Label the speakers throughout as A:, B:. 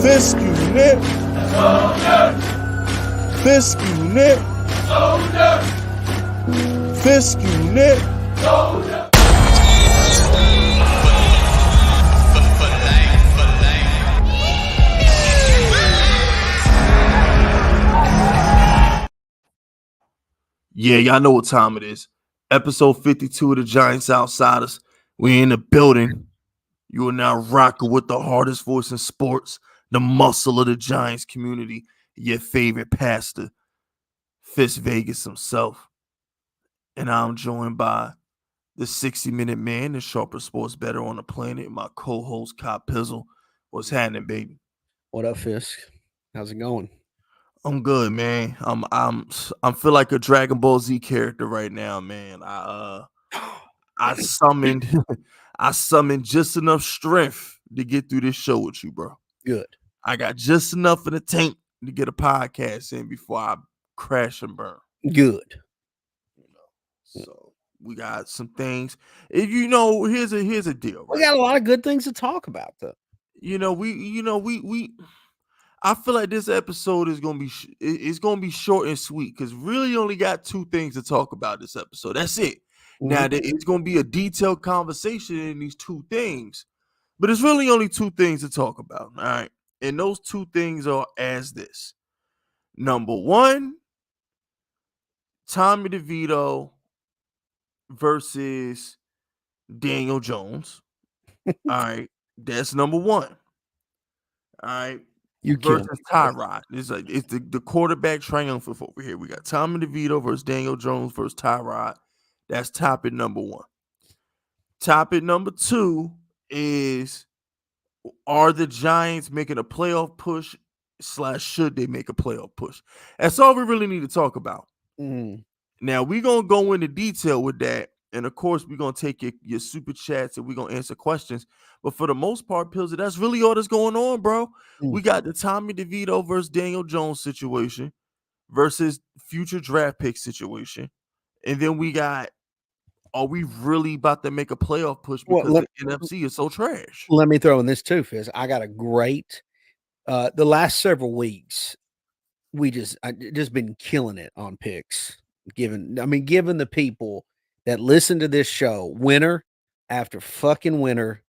A: Fisk unit. Fisk unit. Fisk unit. Yeah, y'all know what time it is. Episode 52 of the Giants Outsiders. We in the building. You are now rocking with the hardest voice in sports, the muscle of the Giants community, your favorite pastor, Fisk Vegas himself. And I'm joined by the 60-minute man, the sharpest sports better on the planet, my co-host, Kyle Pizzle. What's happening, baby?
B: What up, Fisk? How's it going?
A: I'm good, man. I'm feel like a Dragon Ball Z character right now, man. I summoned I summoned just enough strength to get through this show with you, bro.
B: Good.
A: I got just enough in the tank to get a podcast in before I crash and burn.
B: Good.
A: So we got some things. If here's a deal. Right?
B: We got a lot of good things to talk about, though.
A: I feel like this episode is gonna be short and sweet because really only got two things to talk about this episode. That's it. Mm-hmm. Now it's gonna be a detailed conversation in these two things, but it's really only two things to talk about. All right, and those two things are as this. Number one, Tommy DeVito versus Daniel Jones. All right, that's number one. All right. Versus Tyrod. It's the quarterback triumvirate over here. We got Tommy DeVito versus Daniel Jones versus Tyrod. That's topic number one. Topic number two is, are the Giants making a playoff push / should they make a playoff push? That's all we really need to talk about.
B: Mm.
A: Now, we're going to go into detail with that. And, of course, we're going to take your super chats and we're going to answer questions. But for the most part, Pilsy, that's really all that's going on, bro. Mm. We got the Tommy DeVito versus Daniel Jones situation versus future draft pick situation. And then we got, are we really about to make a playoff push because the NFC is so trash?
B: Let me throw in this too, Fizz. I got a great the last several weeks, I just been killing it on picks. Given the people that listen to this show, winner after fucking winner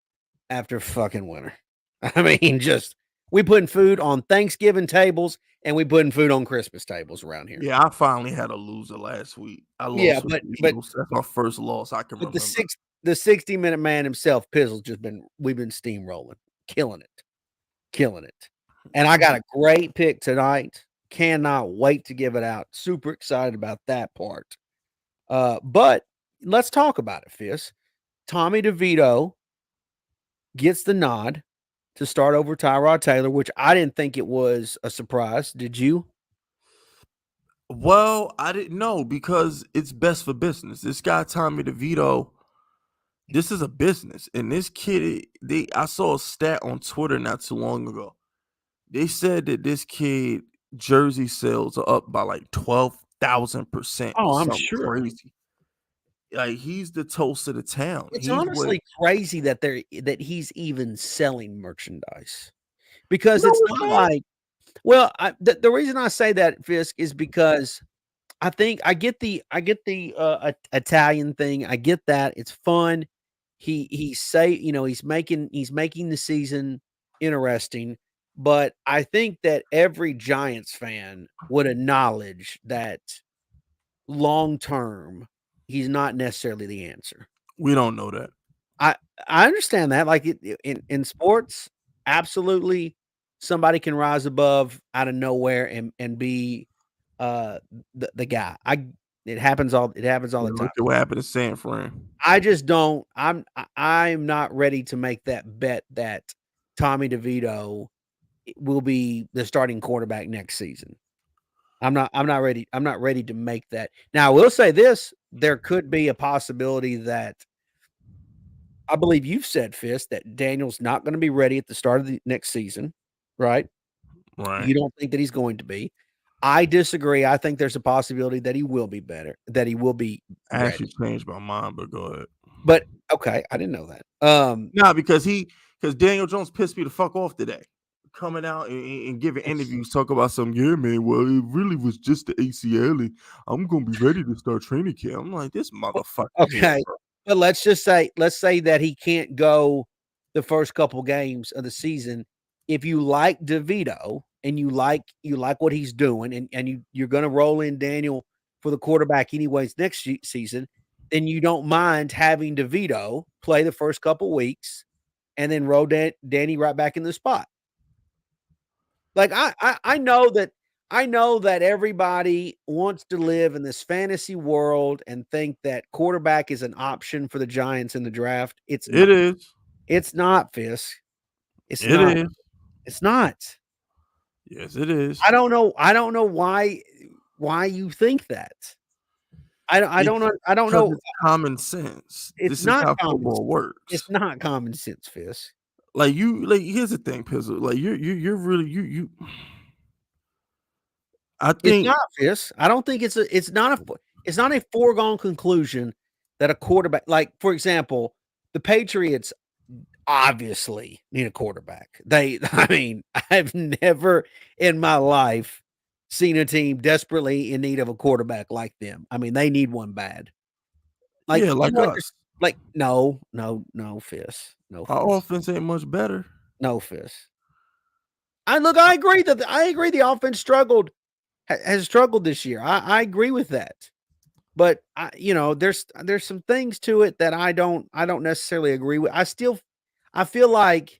B: after fucking winner. I mean, just we putting food on Thanksgiving tables and we putting food on Christmas tables around here.
A: Yeah, I finally had a loser last week. I lost. But that's my first loss I can remember.
B: The 60-minute man himself, Pizzle's we've been steamrolling, killing it. And I got a great pick tonight. Cannot wait to give it out. Super excited about that part. But let's talk about it, Fizz. Tommy DeVito gets the nod to start over Tyrod Taylor, which I didn't think it was a surprise. Did you?
A: Well, I didn't know because it's best for business. This guy, Tommy DeVito, this is a business. And this kid, I saw a stat on Twitter not too long ago. They said that this kid jersey sales are up by like 12,000%.
B: Oh, I'm sure.
A: Crazy. Like he's the toast of the town.
B: It's honestly crazy that he's even selling merchandise because it's not like. Well, the reason I say that, Fisk, is because I think I get the Italian thing. I get that it's fun. He's making the season interesting. But I think that every Giants fan would acknowledge that long term, he's not necessarily the answer.
A: We don't know that.
B: I understand that. Like in sports, absolutely, somebody can rise above out of nowhere and be the guy. It happens all the time.
A: Look at what happened to San Fran.
B: I just don't. I'm not ready to make that bet that Tommy DeVito will be the starting quarterback next season. I'm not ready. I'm not ready to make that. Now, I will say this: there could be a possibility that I believe you've said, Fist, that Daniel's not going to be ready at the start of the next season, right?
A: Right.
B: You don't think that he's going to be. I disagree. I think there's a possibility that he will be better, that he will be
A: ready. I actually changed my mind, but go ahead.
B: But okay, I didn't know that.
A: No, because Daniel Jones pissed me the fuck off today. coming out and giving interviews, talk about some, yeah, man, well, it really was just the ACL, and I'm gonna be ready to start training camp. I'm like, this motherfucker here,
B: Okay,
A: bro.
B: but let's say that he can't go the first couple games of the season. If you like Devito and you like what he's doing, and you're going to roll in Daniel for the quarterback anyways next season, then you don't mind having Devito play the first couple weeks and then roll Danny right back in the spot. Like I know that everybody wants to live in this fantasy world and think that quarterback is an option for the Giants in the draft. It's not.
A: It is.
B: It's not, Fisk. It's
A: It
B: not.
A: is.
B: It's not.
A: Yes, it is.
B: I don't know why you think that. I don't know. I don't know.
A: It's common sense.
B: It's
A: This is
B: not
A: how
B: common
A: football
B: sense.
A: works.
B: It's not common sense, Fisk.
A: Like here's the thing, Pizzle. Like you're really I
B: It's
A: think
B: not, Fisk. I don't think it's not a foregone conclusion that a quarterback, like for example, the Patriots obviously need a quarterback. I mean, I've never in my life seen a team desperately in need of a quarterback like them. I mean, they need one bad. Like,
A: yeah, like us.
B: Like, no, Fisk. No,
A: Our
B: Fisk.
A: offense ain't much better.
B: No, Fisk. I agree the offense has struggled this year. I agree with that. But there's some things to it that I don't necessarily agree with. I feel like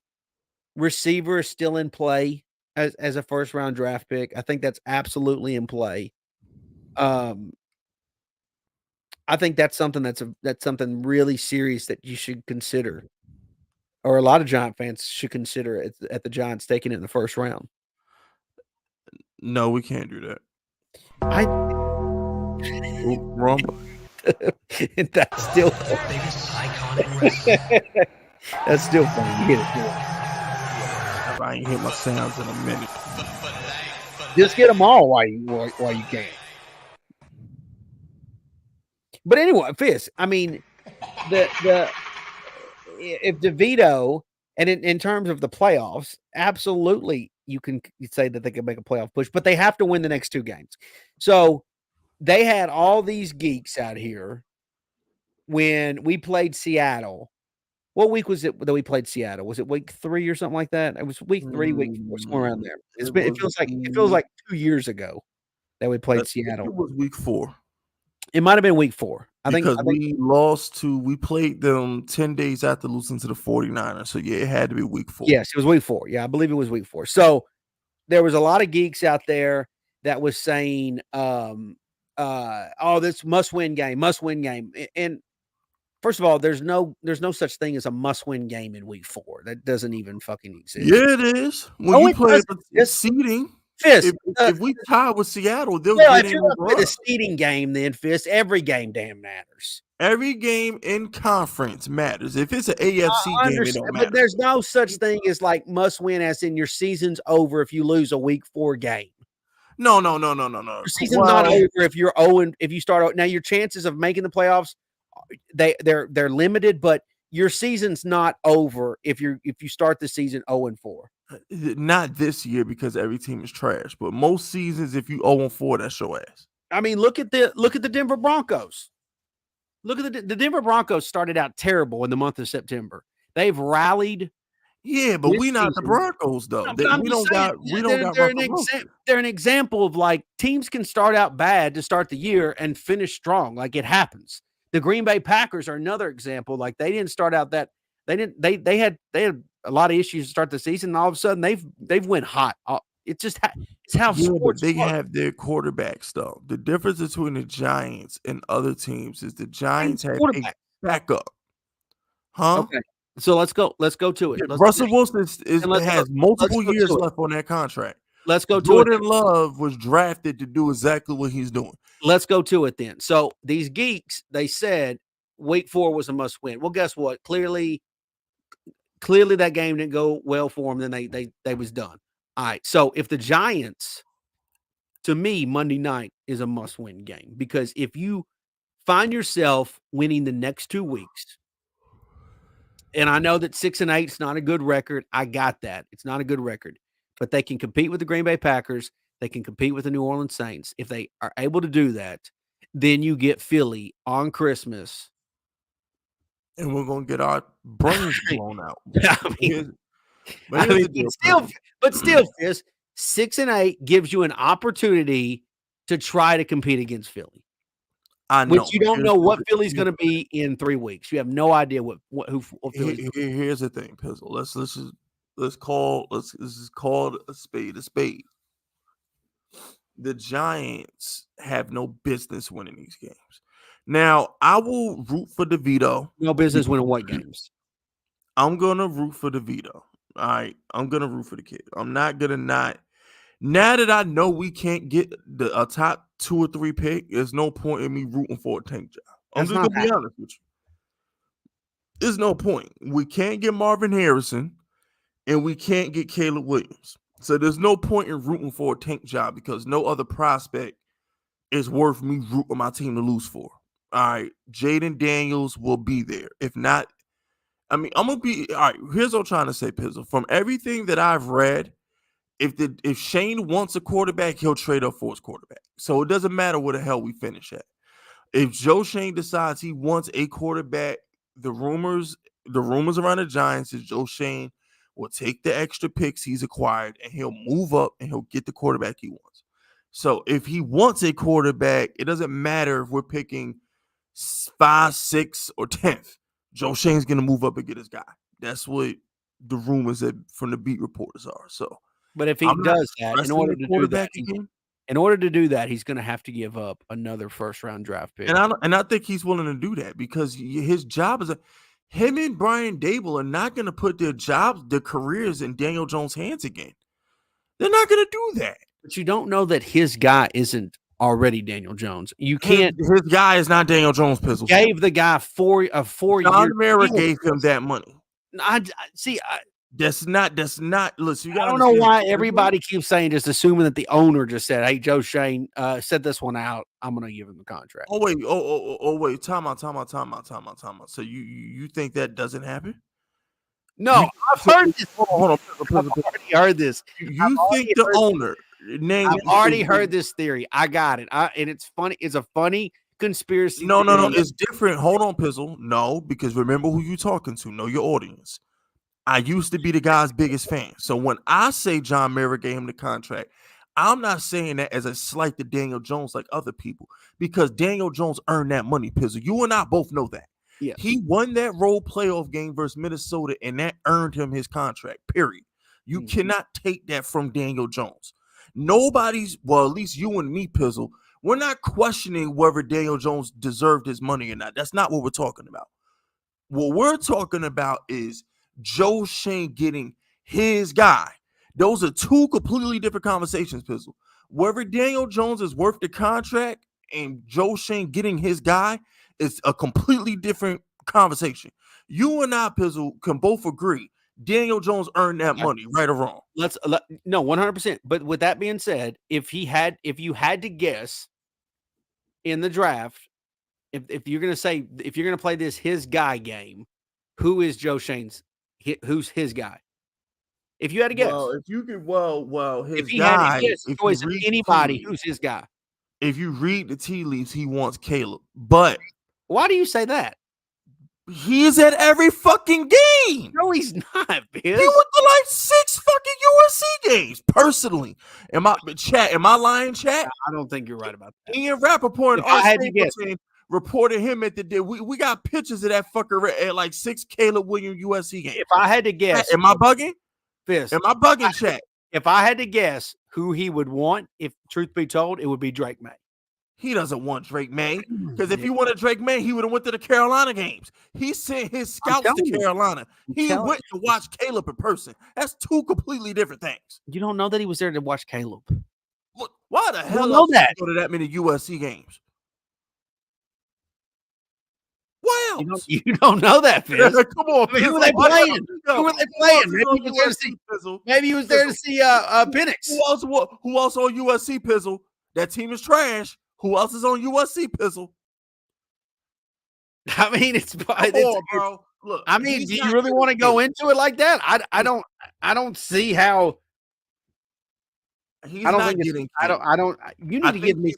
B: receiver is still in play as a first round draft pick. I think that's absolutely in play. I think that's something that's something really serious that you should consider, or a lot of Giant fans should consider at the Giants taking it in the first round.
A: No, we can't do that. Wrong.
B: That's still that's still funny.
A: I ain't hit my sounds in a minute.
B: Just get them all while you can. But anyway, Fisk, I mean, if Devito, and in terms of the playoffs, absolutely you can say that they can make a playoff push, but they have to win the next two games. So they had all these geeks out here when we played Seattle. What week was it that we played Seattle? Was it week 3 or something like that? It was week 3, week 4, somewhere around there. It feels like 2 years ago that we played Seattle.
A: It was week 4.
B: It might have been week 4. I think
A: we played them 10 days after losing to the 49ers. So yeah, it had to be week 4.
B: Yes, it was week 4. Yeah, I believe it was week 4. So there was a lot of geeks out there that was saying, this must-win game. And first of all, there's no such thing as a must-win game in week 4. That doesn't even fucking exist.
A: Yeah, it is. When you play the seeding,
B: Fisk,
A: if we tie with Seattle, they'll
B: get in. The seeding game, then Fisk, every game damn matters.
A: Every game in conference matters. If it's an AFC game, it don't matter.
B: But there's no such thing as like must-win, as in your season's over if you lose a week 4 game.
A: No.
B: Your season's not over if you're 0 if you start. Now your chances of making the playoffs, they're limited, but your season's not over if you start the season 0-4.
A: Not this year because every team is trash, but most seasons, if you 0-4, that's your ass.
B: I mean, look at the Denver Broncos. Look at the Denver Broncos started out terrible in the month of September. They've rallied.
A: Yeah, but we not the Broncos though.
B: They're an example of like teams can start out bad to start the year and finish strong. Like it happens. The Green Bay Packers are another example. Like they didn't start out that they had a lot of issues to start the season. And all of a sudden they've went hot. It's just it's how sports
A: they have their quarterbacks though. The difference between the Giants and other teams is the Giants have a backup. Huh?
B: Okay. So let's go to it.
A: Russell Wilson has multiple years left on that contract.
B: Let's go to
A: Jordan Love was drafted to do exactly what he's doing.
B: Let's go to it then. So these geeks, they said week 4 was a must win. Well, guess what? Clearly that game didn't go well for them. Then they was done. All right. So if the Giants, to me, Monday night is a must win game, because if you find yourself winning the next 2 weeks, and I know that 6-8 is not a good record. I got that. It's not a good record. but they can compete with the Green Bay Packers. They can compete with the New Orleans Saints. If they are able to do that, then you get Philly on Christmas.
A: And we're going to get our brains blown out.
B: But still, Fizz, 6-8 gives you an opportunity to try to compete against Philly.
A: I know.
B: Which you don't know what Philly's going to be in 3 weeks. You have no idea what Philly's.
A: Here's the thing, Pizzle. Let's call a spade a spade. The Giants have no business winning these games. Now, I will root for Devito.
B: No business winning what games?
A: I'm gonna root for Devito. All right, I'm gonna root for the kid. I'm not gonna not. Now that I know we can't get a top 2 or 3 pick, there's no point in me rooting for a tank job. I'm just gonna be honest with you. There's no point. We can't get Marvin Harrison, and we can't get Caleb Williams. So there's no point in rooting for a tank job because no other prospect is worth me rooting my team to lose for. All right, Jaden Daniels will be there. If not, I mean, I'm gonna be all right. Here's what I'm trying to say, Pizzle. From everything that I've read, if Shane wants a quarterback, he'll trade up for his quarterback. So it doesn't matter where the hell we finish at. If Joe Shane decides he wants a quarterback, the rumors around the Giants is Joe Shane will take the extra picks he's acquired and he'll move up and he'll get the quarterback he wants. So if he wants a quarterback, it doesn't matter if we're picking 5, 6, or 10th. Joe Shane's going to move up and get his guy. That's what the rumors from the beat reporters are. So,
B: but if he does that, in order to do that, he's going to have to give up another first-round draft pick.
A: And I think he's willing to do that because his job is him and Brian Dable are not going to put their careers in Daniel Jones' hands again. They're not going to do that.
B: But you don't know that his guy isn't already Daniel Jones. You can't.
A: His guy is not Daniel Jones. Pizzle
B: gave the guy 4 year.
A: John Mara gave him that money.
B: I see.
A: That's not. Listen,
B: I don't know why everybody keeps saying, just assuming that the owner just said, "Hey, Joe Shane, set this one out. I'm going to give him the contract."
A: Oh wait. Wait. Time out. So you think that doesn't happen?
B: No, I've heard this.
A: Hold on.
B: I've already heard this.
A: You think the owner?
B: I've already heard this theory. I got it. And it's funny. It's a funny conspiracy.
A: No. It's different. Hold on, Pizzle. No, because remember who you're talking to. Know your audience. I used to be the guy's biggest fan. So when I say John Mara gave him the contract, I'm not saying that as a slight to Daniel Jones like other people, because Daniel Jones earned that money, Pizzle. You and I both know that.
B: Yeah.
A: He won that road playoff game versus Minnesota, and that earned him his contract, period. You cannot take that from Daniel Jones. Well, at least you and me, Pizzle, we're not questioning whether Daniel Jones deserved his money or not. That's not what we're talking about. What we're talking about is Joe Shane getting his guy. Those are 2 completely different conversations, Pizzle. Whether Daniel Jones is worth the contract and Joe Shane getting his guy is a completely different conversation. You and I, Pizzle, can both agree Daniel Jones earned that money, right or wrong.
B: No, 100%. But with that being said, if you had to guess in the draft, if you're going to play this his guy game, who is Joe Shane's? Who's his guy? If you had to guess,
A: his guy.
B: Choice of anybody, who's his guy?
A: If you read the tea leaves, he wants Caleb. But
B: why do you say that?
A: He's at every fucking game.
B: No, he's not, bitch.
A: He went to like 6 fucking USC games. Personally, am I lying, chat?
B: I don't think you're right about that.
A: Ian Rappaport and reported him at the day. We got pictures of that fucker at like 6 Caleb Williams USC games.
B: If I had to guess,
A: am I bugging?
B: Fist.
A: Am I bugging, chat?
B: If I had to guess who he would want, if truth be told, it would be Drake May.
A: He doesn't want Drake May, because if he wanted Drake May, he would have went to the Carolina games. He sent his scouts to Carolina. He went to watch Caleb in person. That's 2 completely different things.
B: You don't know that he was there to watch Caleb.
A: Why the hell else did you go to that many USC games? Why else?
B: You don't know that, Fizz.
A: Come on,
B: who were they playing? Who were they playing? Maybe he was there to see Penix.
A: Who else on USC, Pizzle? That team is trash. Who else is on USC, Pizzle?
B: I mean, it's
A: bro. Look,
B: I mean, do you really want to go into it like that? I don't see how
A: He's not getting.
B: I don't. You need to give me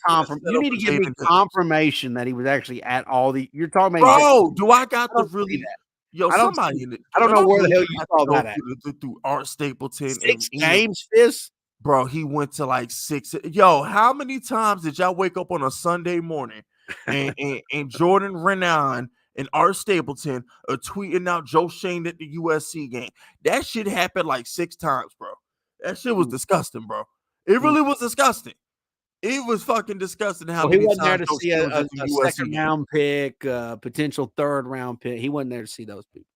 B: confirmation that he was actually at all the. You're talking about.
A: Bro, do I got the really? Yo, somebody in it.
B: I don't know where the hell you saw that at.
A: Through Art Stapleton.
B: 6 games, Fizz?
A: Bro, he went to like 6. Yo, how many times did y'all wake up on a Sunday morning and Jordan Renan and Art Stapleton are tweeting out Joe Shane at the USC game? That shit happened like 6 times, bro. That shit was disgusting, bro. It really was disgusting. It was fucking disgusting how
B: he wasn't there to see a second round pick, potential third round pick. He wasn't there to see those people.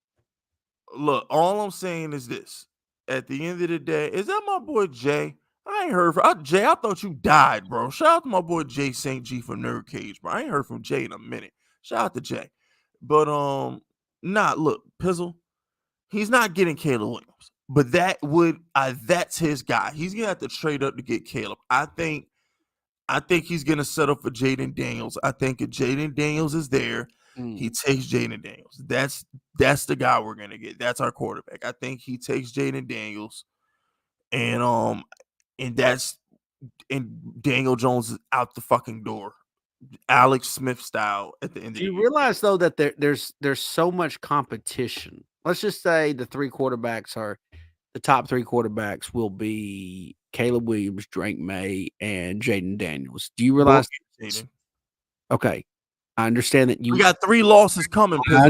A: Look, all I'm saying is this. At the end of the day, is that my boy Jay? I ain't heard from Jay. I thought you died, bro. Shout out to my boy Jay St. G from Nerd Cage, bro. I ain't heard from Jay in a minute. Shout out to Jay. But look, Pizzle, he's not getting Caleb Williams. But that's his guy. He's gonna have to trade up to get Caleb. I think he's gonna settle for Jaden Daniels. I think if Jaden Daniels is there, he takes Jaden Daniels. That's the guy we're gonna get. That's our quarterback. I think he takes Jaden Daniels, and Daniel Jones is out the fucking door, Alex Smith style at the end.
B: Do you realize though that there's so much competition? Let's just say the top 3 quarterbacks will be Caleb Williams, Drake May, and Jaden Daniels. Do you realize? Okay. I understand that
A: we got 3 losses coming.
B: I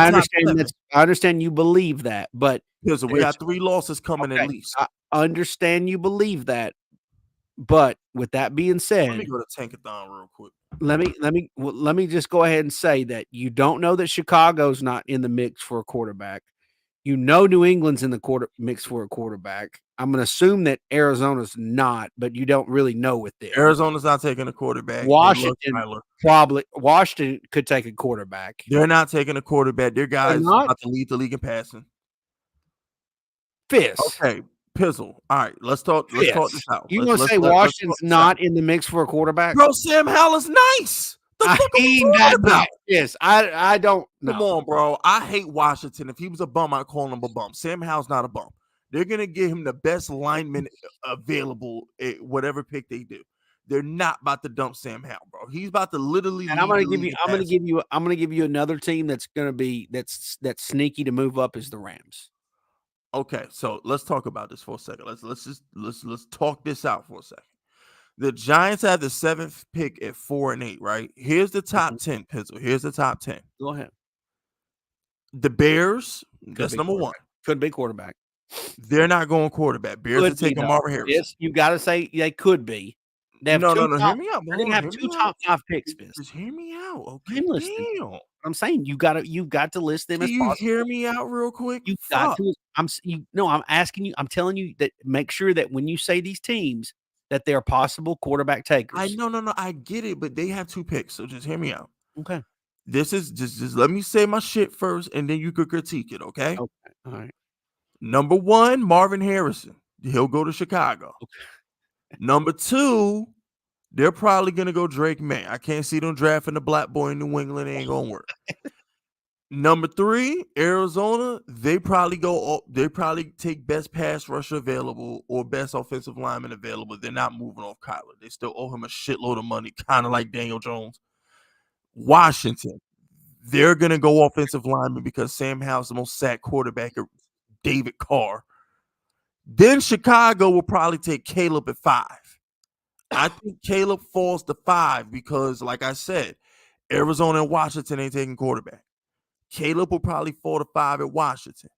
B: understand that. I understand you believe that, but
A: we got 3 losses coming at least.
B: I understand you believe that, but with that being said,
A: let me go to Tankathon real quick.
B: Let me just go ahead and say that you don't know that Chicago's not in the mix for a quarterback. You know New England's in the mix for a quarterback. I'm going to assume that Arizona's not, but you don't really know with this.
A: Arizona's not taking a quarterback.
B: Washington could take a quarterback.
A: They're not taking a quarterback. Their guys about to lead the league in passing.
B: Fizz.
A: Okay, Pizzle. All right, let's talk this out.
B: You want to say Washington's not in the mix for a quarterback?
A: Bro, Sam Howell is nice.
B: Yes, I don't know.
A: Come on, bro. I hate Washington. If he was a bum, I'd call him a bum. Sam Howell's not a bum. They're gonna give him the best lineman available at whatever pick they do. They're not about to dump Sam Howell, bro. He's about to literally.
B: And I'm gonna give you another team that's gonna be that's sneaky to move up is the Rams.
A: Okay, so let's talk about this for a second. Let's talk this out for a second. The Giants have the 7th pick at 4-8, right? Here's the top 10, Pizzle. Here's the top 10.
B: Go ahead.
A: The Bears, that's number 1.
B: Could be quarterback.
A: They're not going quarterback. Bears are taking Marvin Harrison.
B: Yes, you got to say they could be. They have
A: no. Hear me out.
B: They're going to have 2 top 5 picks.
A: Just hear me out. Okay.
B: I'm saying you got to list them as possible.
A: Hear me out real quick.
B: You got to. I'm asking you. I'm telling you that make sure that when you say these teams that they're possible quarterback takers.
A: No. I get it, but they have 2 picks, so just hear me out.
B: Okay.
A: This is just let me say my shit first, and then you could critique it. Okay.
B: Okay. All right.
A: Number 1, Marvin Harrison. He'll go to Chicago. Okay. Number 2, they're probably gonna go Drake May. I can't see them drafting the black boy in New England. It ain't gonna work. Number 3, Arizona. They probably take best pass rusher available or best offensive lineman available. They're not moving off Kyler. They still owe him a shitload of money, kind of like Daniel Jones. Washington. They're gonna go offensive lineman because Sam Howell's the most sacked quarterback. David Carr. Then Chicago will probably take Caleb at 5. I think Caleb falls to 5 because, like I said, Arizona and Washington ain't taking quarterback. Caleb will probably fall to 5 at Washington.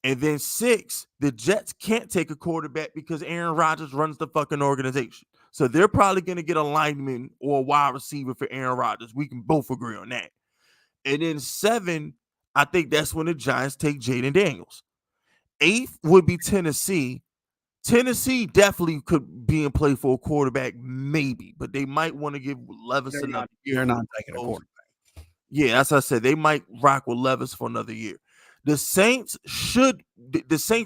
A: And then 6, the Jets can't take a quarterback because Aaron Rodgers runs the fucking organization. So they're probably going to get a lineman or a wide receiver for Aaron Rodgers. We can both agree on that. And then 7, I think that's when the Giants take Jaden Daniels. 8th would be Tennessee. Tennessee definitely could be in play for a quarterback, maybe, but they might want to give Levis another year.
B: You're not taking a quarterback.
A: Yeah, as I said, they might rock with Levis for another year. The Saints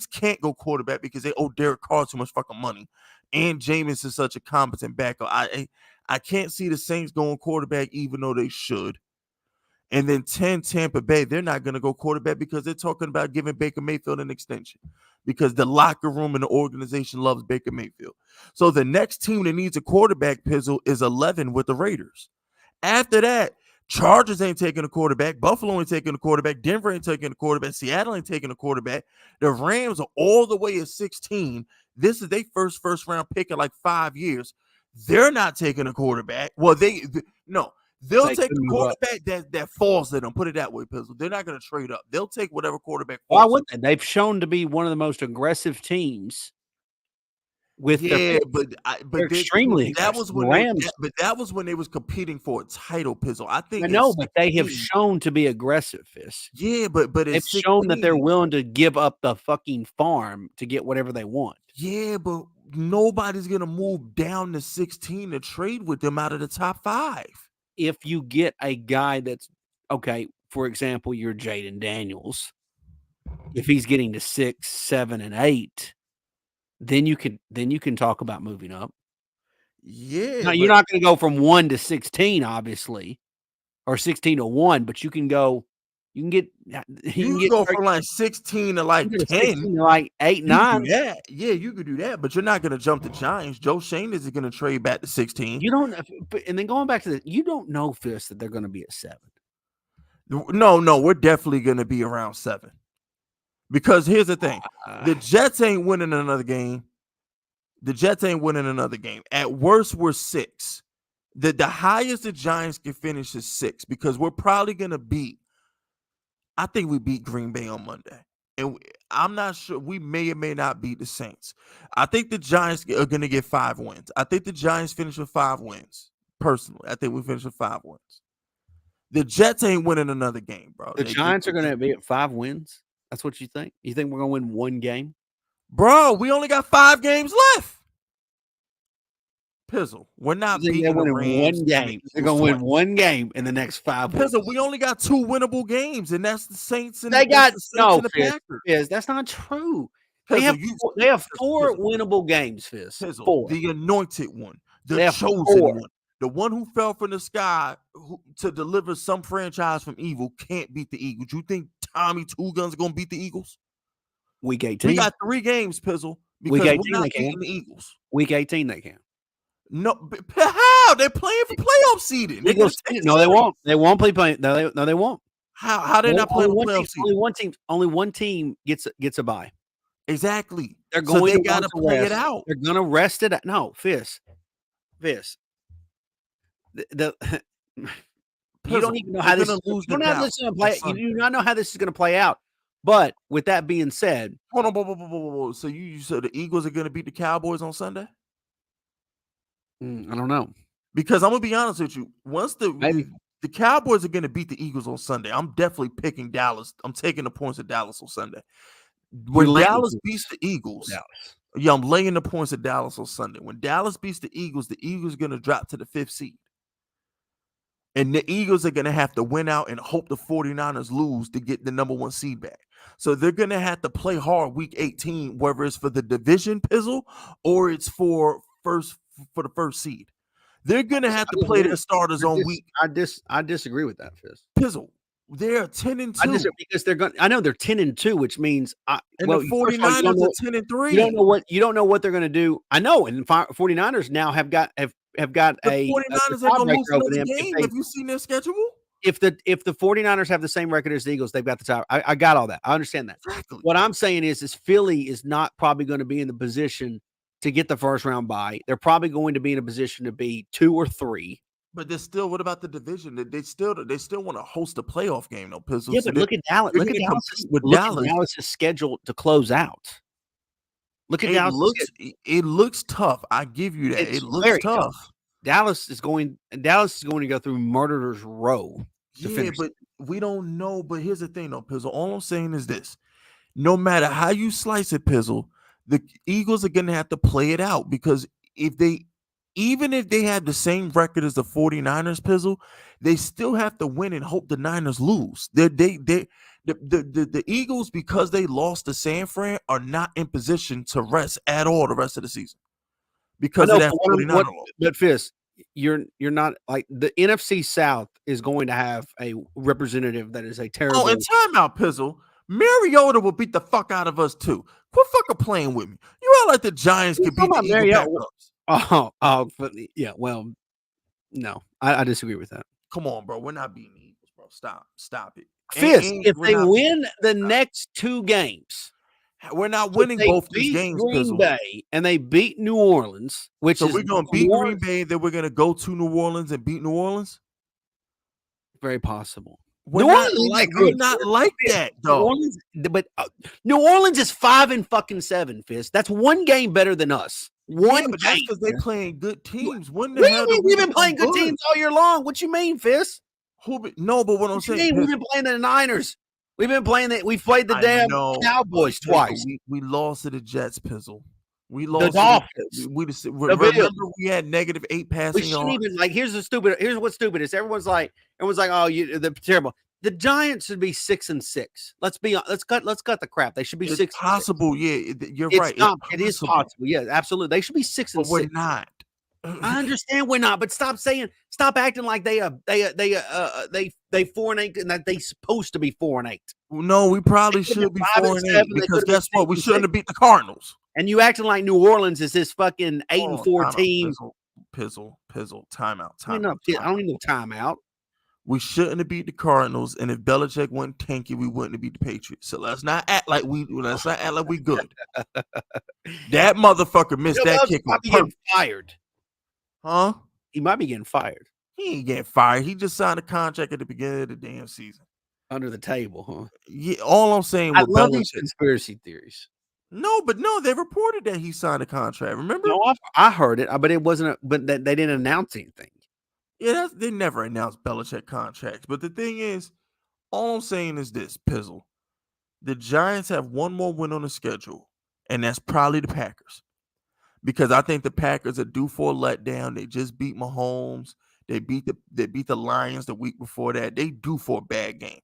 A: can't go quarterback because they owe Derek Carr too much fucking money. And Jameis is such a competent backup. I can't see the Saints going quarterback even though they should. And then 10, Tampa Bay, they're not going to go quarterback because they're talking about giving Baker Mayfield an extension. because the locker room and the organization loves Baker Mayfield. So the next team that needs a quarterback, Pizzle, is 11 with the Raiders. After that, Chargers ain't taking a quarterback. Buffalo ain't taking a quarterback. Denver ain't taking a quarterback. Seattle ain't taking a quarterback. The Rams are all the way at 16. This is their first round pick in like 5 years. They're not taking a quarterback. Well, they'll take the quarterback that falls to them. Put it that way, Pizzle. They're not going to trade up. They'll take whatever quarterback falls.
B: Why wouldn't they? They've shown to be one of the most aggressive teams. With
A: but
B: extremely
A: that was when
B: Rams.
A: that was when they was competing for a title, Pizzle. I think
B: but they have shown to be aggressive, Fist.
A: Yeah, but
B: they've shown that they're willing to give up the fucking farm to get whatever they want.
A: Yeah, but nobody's gonna move down to 16 to trade with them out of the top 5.
B: If you get a guy that's okay, for example, you're Jaden Daniels. If he's getting to 6, 7, and 8. Then you can talk about moving up.
A: Yeah.
B: Now, you're not going to go from 1 to 16, obviously, or 16 to 1, but you can go. You can
A: go from like 16 to like 10,
B: to like 8, 9.
A: Yeah, you could do that, but you're not going to jump the Giants. Joe Shane isn't going to trade back to 16.
B: You don't. And then going back to you don't know, Fist, that they're going to be at 7.
A: No, we're definitely going to be around 7. Because here's the thing. The Jets ain't winning another game. At worst, we're 6. The highest the Giants can finish is 6 because we're probably going to beat. I think we beat Green Bay on Monday. And I'm not sure. We may or may not beat the Saints. I think the Giants are going to get 5 wins. I think the Giants finish with 5 wins. Personally, I think we finish with 5 wins. The Jets ain't winning another game, bro.
B: The Giants are going to be at 5 wins? That's what you think? You think we're going to win 1 game?
A: Bro, we only got 5 games left. Pizzle, we're not beating the Rams.
B: 1 game. They're going to win 1 game in the next 5 weeks.
A: Pizzle, we only got 2 winnable games, and that's the Saints and
B: the
A: Packers.
B: Fizz, that's not true. Pizzle, they have 4 winnable games, Fizz.
A: Pizzle,
B: 4.
A: The anointed one, the chosen one, the one who fell from the sky to deliver some franchise from evil can't beat the Eagles. You think Tommy Two Guns are going to beat the Eagles?
B: Week 18.
A: We got 3 games, Pizzle.
B: Week 18
A: we're not beating the Eagles.
B: Week 18 they can.
A: No, how? They're playing for playoff seeding.
B: No, they won't. They won't play. No, they won't.
A: How they not playing for playoff seeding?
B: Only one team gets a bye.
A: Exactly.
B: They're going.
A: So they got to play it out.
B: They're going to rest it out. No, Fizz. You don't even know how this. You do not know how this is going to play out. But with that being said,
A: hold on. So you said the Eagles are going to beat the Cowboys on Sunday?
B: I don't know,
A: because I'm gonna be honest with you. Once the Cowboys are gonna beat the Eagles on Sunday, I'm definitely picking Dallas. I'm taking the points at Dallas on Sunday. When Dallas beats the Eagles, I'm laying the points at Dallas on Sunday. When Dallas beats the Eagles are gonna drop to the 5th seed, and the Eagles are gonna have to win out and hope the 49ers lose to get the number 1 seed back. So they're gonna have to play hard week 18, whether it's for the division pizzle or it's for the first seed. They're gonna have to play their starters on week.
B: I disagree with that, Fizz.
A: Pizzle. They're 10-2.
B: Because they're going. I know they're 10-2, which means
A: the 49ers are 10-3.
B: You don't know what they're going to do. I know, and 49ers now have got the
A: 49ers are going to lose another game. Have you seen their schedule?
B: If the 49ers have the same record as the Eagles, they've got the tie. I got all that. I understand that.
A: Exactly.
B: What I'm saying is Philly is not probably going to be in the position to get the first round bye. They're probably going to be in a position to be 2 or 3.
A: But they're still. What about the division? They still want to host a playoff game, though. Pizzle.
B: Yeah, but look at Dallas. Look at Dallas' schedule to close out. Look at Dallas.
A: It looks tough. I give you that. It looks tough.
B: Dallas is going to go through murderer's row.
A: But we don't know. But here's the thing, though, Pizzle. All I'm saying is this: no matter how you slice it, Pizzle, the Eagles are going to have to play it out because even if they have the same record as the 49ers, Pizzle, they still have to win and hope the Niners lose. The Eagles, because they lost to San Fran, are not in position to rest at all the rest of the season because of that 49er.
B: But Fizz, you're not like the NFC South is going to have a representative that is a terrible.
A: Oh, and timeout, Pizzle. Mariota will beat the fuck out of us too. Quit fucking playing with me. You act like the Giants could beat the Eagles.
B: Yeah. Well, no, I disagree with that.
A: Come on, bro. We're not beating the Eagles, bro. Stop it.
B: Fisk, if they win the next 2 games,
A: we're not winning both these games.
B: Green Bay and they beat New Orleans, which is
A: we're gonna beat Green Bay. Then we're gonna go to New Orleans and beat New Orleans.
B: Very possible.
A: We're not like that though.
B: But New Orleans is 5-7. Fisk. That's 1 game better than us. But
A: that's because they're playing good teams.
B: We've been playing good teams all year long. What you mean, Fisk?
A: No, but what I'm saying,
B: we've been playing the Niners. We've been playing that. We played the damn Cowboys twice.
A: We lost to the Jets, Pizzle. We lost
B: the Dolphins.
A: Remember we had -8 passing yards.
B: We shouldn't even Here's what's stupid is everyone's like, oh, they're terrible. The Giants should be 6-6. Let's cut the crap. They should be 6.
A: Possible, yeah. You're right.
B: It is possible. Yeah, absolutely. They should be 6-6.
A: But we're not.
B: I understand we're not, but stop acting like they 4-8 and that they supposed to be 4-8.
A: No, we probably should be 4-8 because guess what? We shouldn't have beat the Cardinals.
B: And you acting like New Orleans is this fucking 8-4 team.
A: Pizzle, timeout.
B: I don't need no timeout.
A: We shouldn't have beat the Cardinals, and if Belichick went tanky, we wouldn't have beat the Patriots. So let's not act like we good. That motherfucker missed that kick.
B: Might be getting fired.
A: Huh?
B: He might be getting fired.
A: He ain't getting fired. He just signed a contract at the beginning of the damn season.
B: Under the table, huh?
A: Yeah, all I'm saying
B: I love these conspiracy theories.
A: No, they reported that he signed a contract. Remember?
B: No, I heard it, but it wasn't. But they didn't announce anything.
A: Yeah, they never announced Belichick contracts. But the thing is, all I'm saying is this, Pizzle. The Giants have 1 more win on the schedule, and that's probably the Packers. Because I think the Packers are due for a letdown. They just beat Mahomes. They beat the Lions the week before that. They due for a bad game.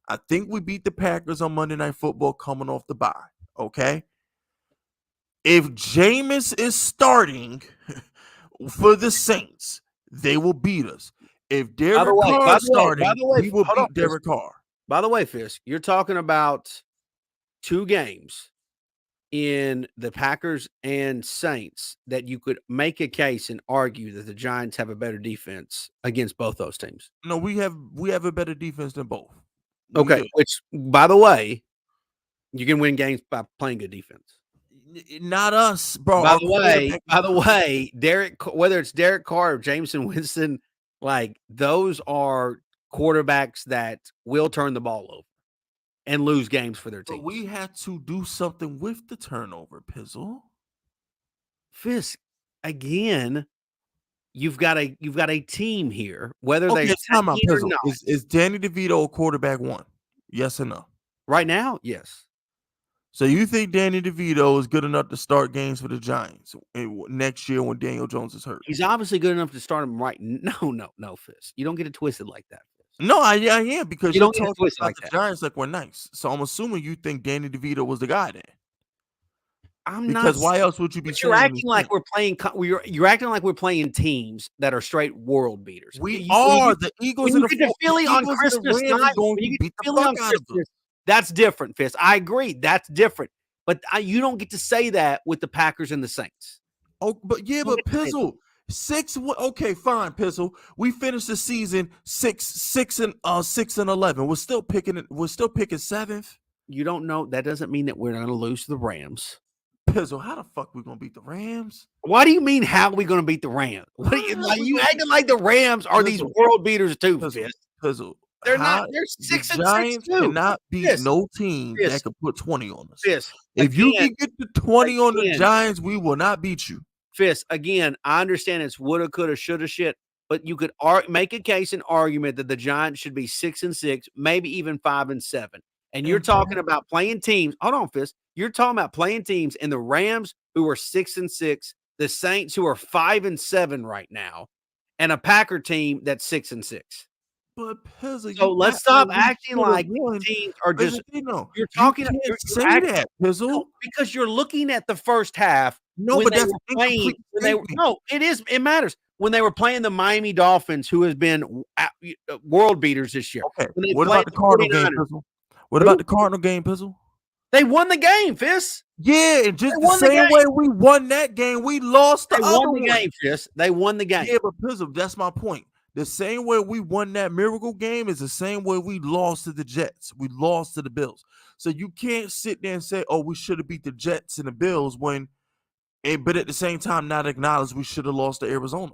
A: I think we beat the Packers on Monday Night Football coming off the bye. Okay? If Jameis is starting for the Saints, they will beat us. If Derek Carr is starting, we will beat Derek Carr.
B: By the way, Fisk, you're talking about 2 games in the Packers and Saints that you could make a case and argue that the Giants have a better defense against both those teams.
A: No, we have a better defense than both.
B: Okay, which, by the way, you can win games by playing good defense.
A: Not us, bro.
B: By the way, whether it's Derek Carr or Jameson Winston, like those are quarterbacks that will turn the ball over and lose games for their team.
A: But we had to do something with the turnover, Pizzle.
B: Fisk, again, you've got a team here. Whether they
A: time out, Pizzle. Is Danny DeVito a quarterback 1? Yes or no?
B: Right now, yes.
A: So you think Danny DeVito is good enough to start games for the Giants next year when Daniel Jones is hurt?
B: He's obviously good enough to start him right. No, Fisk. You don't get it twisted like that. Fisk.
A: No, I am because
B: you don't get
A: talking
B: twisted
A: about
B: like
A: the
B: that.
A: Giants like we're nice. So I'm assuming you think Danny DeVito was the guy then.
B: I'm not.
A: Because why else would you be?
B: You're acting like we're playing. You're acting like we're playing teams that are straight world beaters.
A: We are the Eagles.
B: When you get to Philly on Christmas night, that's different, Fisk. I agree, that's different. But you don't get to say that with the Packers and the Saints.
A: Oh, but Pizzle, 6. Okay, fine, Pizzle. We finished the season 6-11. We're still picking 7th.
B: You don't know. That doesn't mean that we're going to lose to the Rams.
A: Pizzle, how the fuck we going to beat the Rams?
B: Why do you mean how are we going to beat the Rams? What are you acting like the Rams are these world beaters too?
A: Pizzle.
B: They're not. They're 6-6
A: Giants
B: too.
A: Cannot beat no team that can put 20 on us.
B: Fisk,
A: if you can get the 20 on the Giants, we will not beat you.
B: Fisk, again, I understand it's woulda, coulda, shoulda, shit, but you could make a case and argument that the Giants should be 6-6, maybe even 5-7. And you're talking about playing teams. Hold on, Fisk. You're talking about playing teams in the Rams who are 6-6, the Saints who are 5-7 right now, and a Packer team that's 6-6.
A: But Pizzle,
B: so let's stop acting like teams are just. You're talking.
A: You're saying that, Pizzle,
B: no, because you're looking at the first half.
A: No, but that's
B: playing. No, it is. It matters when they were playing the Miami Dolphins, who has been world beaters this year.
A: Okay. What about the Cardinal game, Pizzle? What about the Cardinal game, Pizzle?
B: They won the game, Fist.
A: Yeah, and just the same way we won that game, we lost the other one. They won the game,
B: Fist. They won the game.
A: Yeah, but Pizzle, that's my point. The same way we won that miracle game is the same way we lost to the Jets. We lost to the Bills. So you can't sit there and say, oh, we should have beat the Jets and the Bills but at the same time not acknowledge we should have lost to Arizona.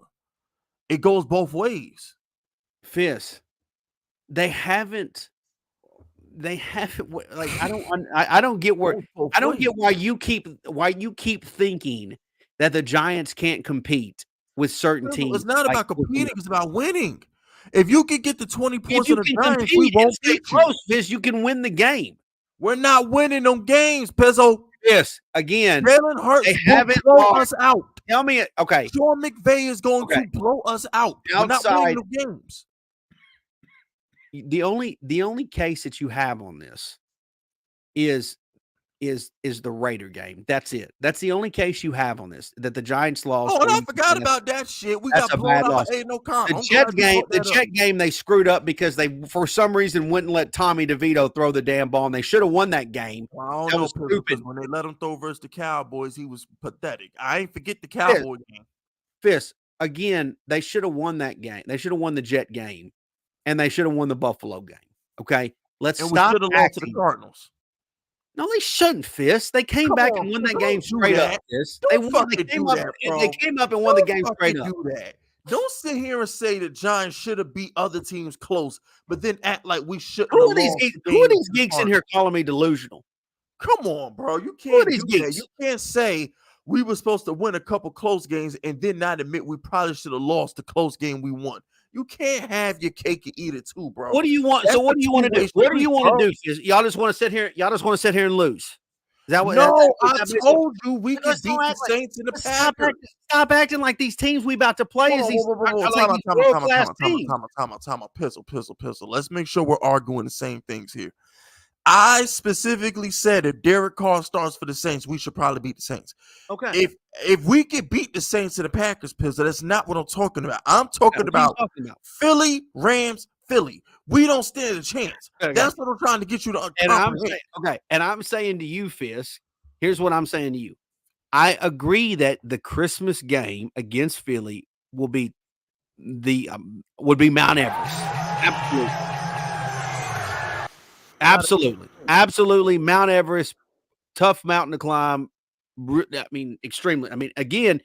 A: It goes both ways.
B: Fist, they haven't like I don't get why you keep thinking that the Giants can't compete with certain teams.
A: It's not about competing, it's about winning. If you can get the 20 points of the Giants, we won't beat
B: close, Fist, you can win the game.
A: We're not winning them games, Pizzo.
B: Yes, again,
A: Jalen Hurts will blow us out.
B: Tell me, okay.
A: Sean McVay is going to blow us out. We're not winning the games.
B: The only case that you have on this is the Raider game. That's it. That's the only case you have on this, that the Giants lost.
A: Oh, and I forgot about that shit. We got blown out. Hey, no comment.
B: The Jet game, they screwed up because they, for some reason, wouldn't let Tommy DeVito throw the damn ball, and they should have won that game.
A: Well, I don't know, stupid. When they let him throw versus the Cowboys, he was pathetic. I ain't forget the Cowboy game.
B: Fist, again, they should have won that game. They should have won the Jet game, and they should have won the Buffalo game. Okay, let's stop.
A: We should have lost to the Cardinals.
B: No, they shouldn't, Fist. They came back and won that game straight up, Fist. They came up and won the game straight up.
A: Don't sit here and say the Giants should have beat other teams close, but then act like we shouldn't.
B: Who are these geeks in here calling me delusional?
A: Come on, bro. You can't do that. You can't say we were supposed to win a couple close games and then not admit we probably should have lost the close game we won. You can't have your cake and eat it too, bro.
B: What do you want? So what do you want to do? What do you want to do? Y'all just want to sit here. Y'all just want to sit here and lose. Is that what?
A: No, I told you we could beat the Saints and the Packers.
B: Stop acting like these teams we about to play is these
A: time out. Pistol. Let's make sure we're arguing the same things here. I specifically said if Derek Carr starts for the Saints, we should probably beat the Saints.
B: Okay.
A: If we could beat the Saints and the Packers, Pistol, that's not what I'm talking about. I'm talking about Philly, Rams, Philly. We don't stand a chance. Okay. That's what I'm trying to get you to
B: understand. And I'm saying to you, Fisk, here's what I'm saying to you. I agree that the Christmas game against Philly will be Mount Everest. Absolutely. Mount Everest, tough mountain to climb. I mean, extremely. I mean, again,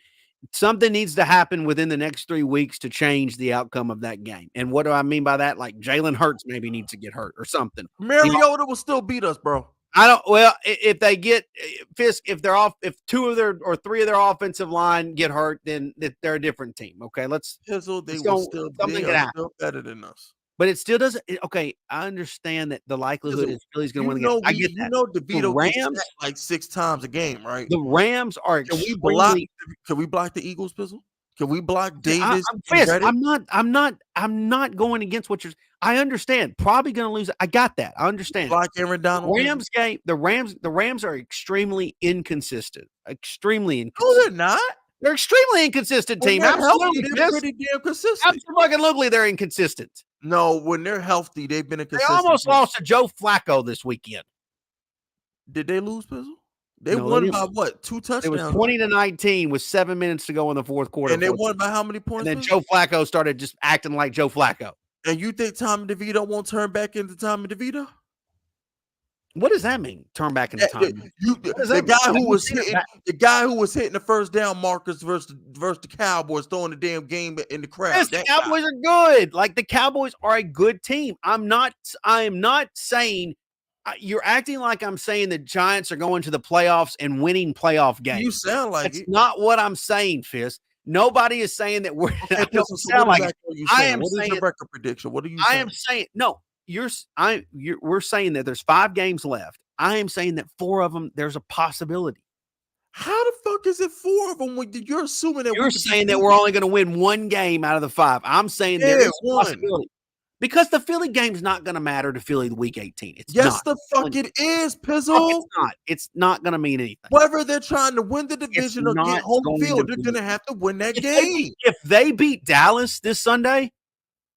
B: something needs to happen within the next 3 weeks to change the outcome of that game. And what do I mean by that? Like Jalen Hurts maybe needs to get hurt or something.
A: Mariota will still beat us, bro.
B: If they get Fisk, if two of their or three of their offensive line get hurt, then they're a different team. Okay,
A: they will still be better than us.
B: But it still doesn't. Okay, I understand that the likelihood is Philly's going to win the game. I get that.
A: You know, DeVito Rams like 6 times a game, right?
B: The Rams are. Can
A: we block the Eagles, Pizzle? Can we block Davis?
B: I'm not going against what you're. I understand. Probably going to lose. I got that. I understand.
A: Block Aaron Donald.
B: Rams game. The Rams are extremely inconsistent. Extremely inconsistent.
A: No, they're not.
B: They're extremely inconsistent team.
A: Absolutely, they're pretty damn consistent.
B: Absolutely, they're inconsistent.
A: No, when they're healthy, they've been inconsistent.
B: They almost lost to Joe Flacco this weekend.
A: Did they lose, Pizzle? They won by what? 2 touchdowns.
B: It was 20-19 with 7 minutes to go in the fourth quarter.
A: And they won by how many points?
B: And then Joe Flacco started just acting like Joe Flacco.
A: And you think Tommy DeVito won't turn back into Tommy DeVito?
B: What does that mean? Turn back into Tommy?
A: The guy who was hitting the first down markers versus the Cowboys, throwing the damn game in the crowd.
B: Yes, the Cowboys are good. Like the Cowboys are a good team. I am not saying you're acting like I'm saying the Giants are going to the playoffs and winning playoff games.
A: You sound like
B: That's not what I'm saying, Fist. Nobody is saying that we're.
A: Okay, I am saying your record prediction. What are you?
B: I am saying no. We're saying that there's 5 games left. I am saying that 4 of them there's a possibility.
A: How the fuck is it 4 of them? You're assuming that
B: you're saying that we're only going to win 1 game out of the 5. I'm saying there's a possibility. Because the Philly game's not going to matter to Philly week 18. It's
A: not. The fuck it is, Pizzle.
B: It's not. It's not going to mean anything.
A: Whether they're trying to win the division or get home field, they're going to have to win that game.
B: If they beat Dallas this Sunday,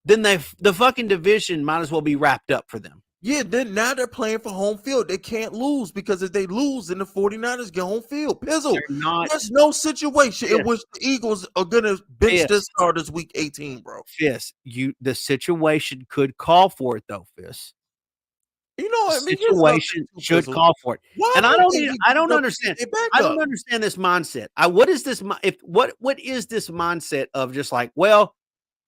B: then the fucking division might as well be wrapped up for them.
A: Yeah, then now they're playing for home field. They can't lose because if they lose, then the 49ers get home field. Pizzle, there's no situation in which the Eagles are gonna bench their starters week 18, bro.
B: Fist, the situation could call for it though, Fist.
A: You know,
B: the situation should call for it. And I don't understand. I don't understand this mindset. What is this mindset of just like, well,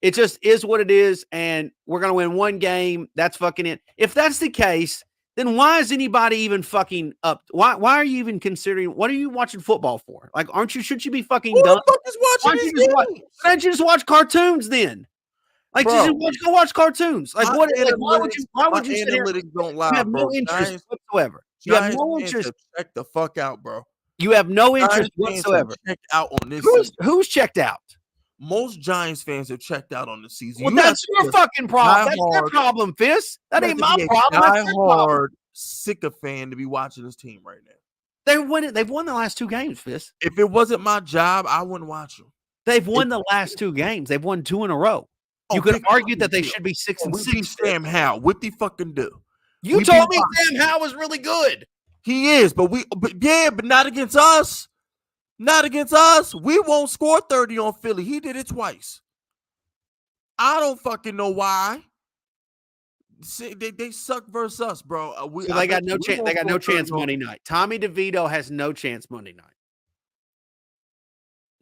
B: it just is what it is, and we're gonna win one game. That's fucking it. If that's the case, then why is anybody even fucking up? Why are you even considering? What are you watching football for? Like, shouldn't you be fucking done?
A: Who the fuck is watching these games?
B: Why don't you just watch cartoons then? Like, just go watch cartoons. Like, what? Like, why would you sit here?
A: Don't lie,
B: you have
A: bro.
B: no interest whatsoever. You have no interest.
A: Check the fuck out, bro.
B: You have no interest whatsoever.
A: Checked out on this.
B: Who's checked out?
A: Most Giants fans have checked out on the season.
B: Well, that's your fucking problem. That's your problem, Fist. That ain't my problem. That's
A: hard sycophant to be watching this team right now.
B: They've won the last 2 games, Fist.
A: If it wasn't my job, I wouldn't watch them.
B: They've won the last 2 games. They've won 2 in a row. You could argue that they should be 6 and 6.
A: Sam Howell, what the fucking do?
B: You told me Sam Howell was really good.
A: He is, but not against us. Not against us. We won't score 30 on Philly. He did it twice. I don't fucking know why. See, they suck versus us, bro.
B: So they got no chance. They got no chance Monday night. Tommy DeVito has no chance Monday night.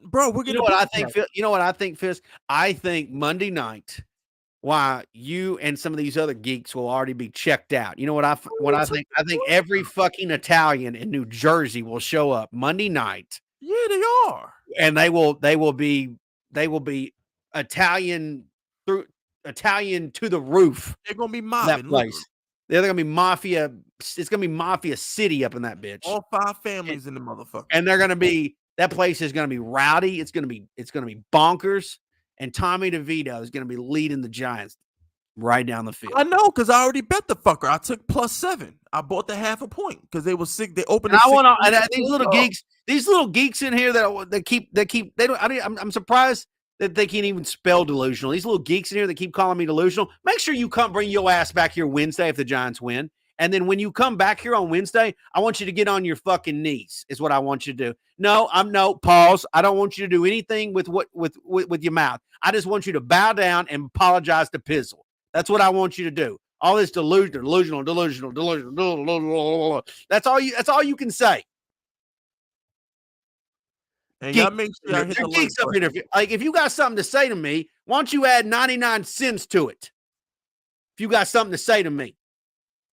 A: Bro, we're gonna.
B: You know what I think? You know what I think, Fist? I think Monday night, why you and some of these other geeks will already be checked out. You know what I think? I think every fucking Italian in New Jersey will show up Monday night.
A: Yeah, they are,
B: and they will be Italian to the roof.
A: They're gonna be mobbing
B: that place. They're gonna be mafia. It's gonna be Mafia City up in that bitch.
A: All 5 families in the motherfucker,
B: and they're gonna be. That place is going to be rowdy. It's going to be bonkers. And Tommy DeVito is going to be leading the Giants right down the field.
A: I know, because I already bet the fucker. I took +7. I bought the half a point because they were sick. They opened.
B: These little geeks in here I'm surprised that they can't even spell delusional. These little geeks in here that keep calling me delusional. Make sure you come bring your ass back here Wednesday if the Giants win. And then when you come back here on Wednesday, I want you to get on your fucking knees is what I want you to do. No, pause. I don't want you to do anything with your mouth. I just want you to bow down and apologize to Pizzle. That's what I want you to do. All this delusional. That's all you can say.
A: And y'all make sure y'all hit the
B: geeks up here. Like, if you got something to say to me, why don't you add 99 cents to it? If you got something to say to me.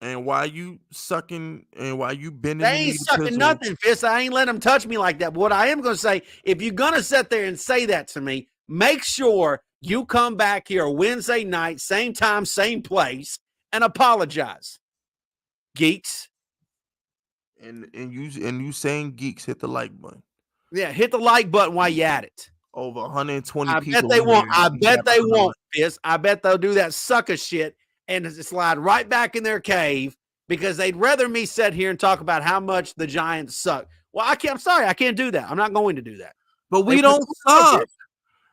A: And why you sucking and why you bending?
B: They ain't sucking nothing, Fist. I ain't letting them touch me like that. But what I am going to say, if you're going to sit there and say that to me, make sure you come back here Wednesday night, same time, same place, and apologize. Geeks.
A: And you saying geeks, hit the like button.
B: Yeah, hit the like button while you at it.
A: Over 120 people.
B: I bet they won't, Fist. I bet they'll do that sucker shit and slide right back in their cave because they'd rather me sit here and talk about how much the Giants suck. Well, I'm sorry, I can't do that. I'm not going to do that.
A: But we don't suck.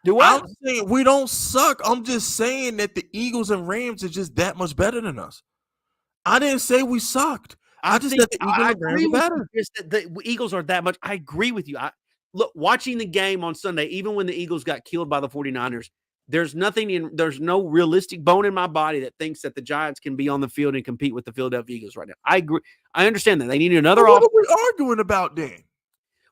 B: Do I?
A: I'm saying we don't suck. I'm just saying that the Eagles and Rams are just that much better than us. I didn't say we sucked. I just said the Eagles and Rams are better.
B: The Eagles are that much. I agree with you. Look, watching the game on Sunday, even when the Eagles got killed by the 49ers, there's no realistic bone in my body that thinks that the Giants can be on the field and compete with the Philadelphia Eagles right now. I agree. I understand that. They need another
A: offense. What are we arguing about then?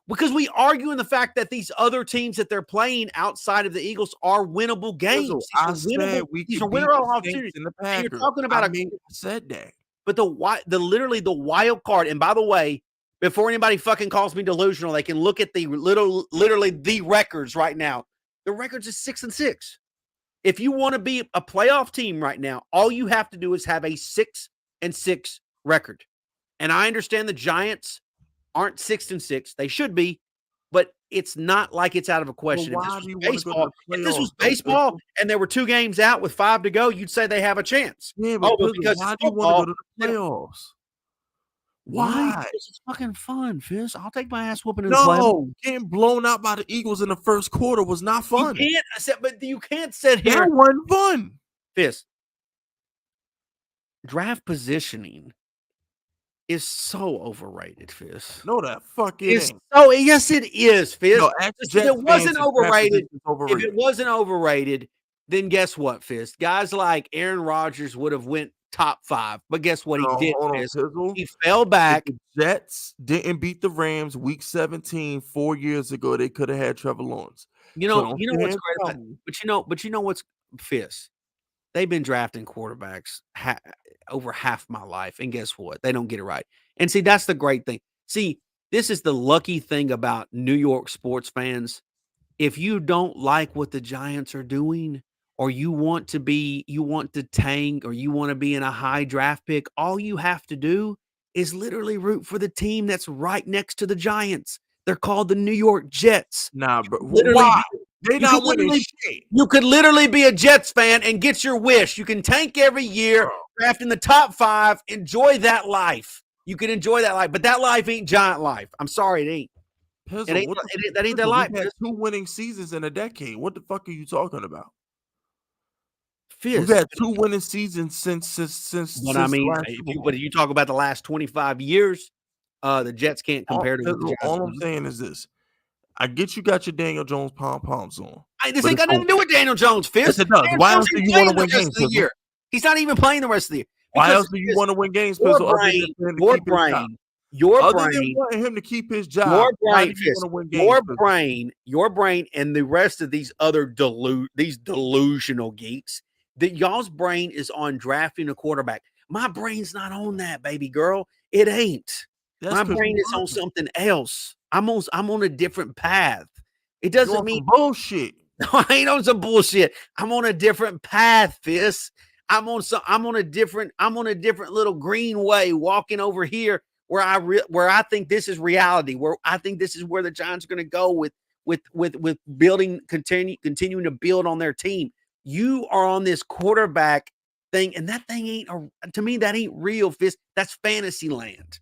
B: Because we argue in the fact that these other teams that they're playing outside of the Eagles are winnable games.
A: I said we can beat the Saints and the Packers.
B: You're talking about
A: I said that.
B: But literally the wild card, and by the way, before anybody fucking calls me delusional, they can look at the literally the records right now. The records is 6-6. If you want to be a playoff team right now, all you have to do is have a 6-6 record. And I understand the Giants aren't 6-6. They should be, but it's not like it's out of a question. If this was baseball and there were 2 games out with 5 to go, you'd say they have a chance.
A: Yeah, but because why do you want to go to the playoffs? Why?
B: It's fucking fun, Fizz. I'll take my ass whooping in the playoffs.
A: No, getting blown out by the Eagles in the first quarter was not fun.
B: But you can't sit here.
A: That wasn't fun.
B: Fizz. draft positioning is so overrated, Fizz.
A: No, the fuck it ain't.
B: Yes, it is, Fizz.
A: No, ask
B: If
A: Jets
B: it wasn't
A: fans if draft
B: overrated,
A: position's overrated.
B: if it wasn't overrated, then guess what, Fizz? Guys like Aaron Rodgers would have went top 5. But guess what he did, Fizz? He fell back.
A: If the Jets didn't beat the Rams week 17 4 years ago, they could have had Trevor Lawrence.
B: You know what's great about it? But you know what's Fizz? They've been drafting quarterbacks over half my life, and guess what? They don't get it right. And see, that's the great thing. See, this is the lucky thing about New York sports fans. If you don't like what the Giants are doing, or you want to tank, or you want to be in a high draft pick, all you have to do is literally root for the team that's right next to the Giants. They're called the New York Jets.
A: Nah, bro. Why? They not winning shit.
B: You could literally be a Jets fan and get your wish. You can tank every year, draft in the top 5, enjoy that life. You can enjoy that life, but that life ain't Giant life. I'm sorry, it ain't.
A: That ain't their life. We've had 2 winning seasons in a decade. What the fuck are you talking about? We've had 2 winning seasons since.
B: But I mean, if you talk about the last 25 years, the Jets can't compare to the Giants.
A: All I'm saying is this. I get you got your Daniel Jones pom-poms on.
B: This ain't got nothing to do with Daniel Jones, Fizz.
A: Yes, it does. Why else do you want to win games?
B: He's not even playing the rest of the year.
A: Why else do you want to win games?
B: Your brain,
A: other than wanting him to keep his job.
B: Your brain, and the rest of these other delusional geeks, that y'all's brain is on drafting a quarterback. My brain's not on that, baby girl. It ain't. My brain is on something else. I'm on a different path. It doesn't mean
A: bullshit.
B: No, I ain't on some bullshit. I'm on a different path, Fizz. I'm on a different little green way walking over here where I think this is reality, where I think this is where the Giants are going to go with building, continuing to build on their team. You are on this quarterback thing, and that thing ain't to me, that ain't real, Fizz. That's fantasy land.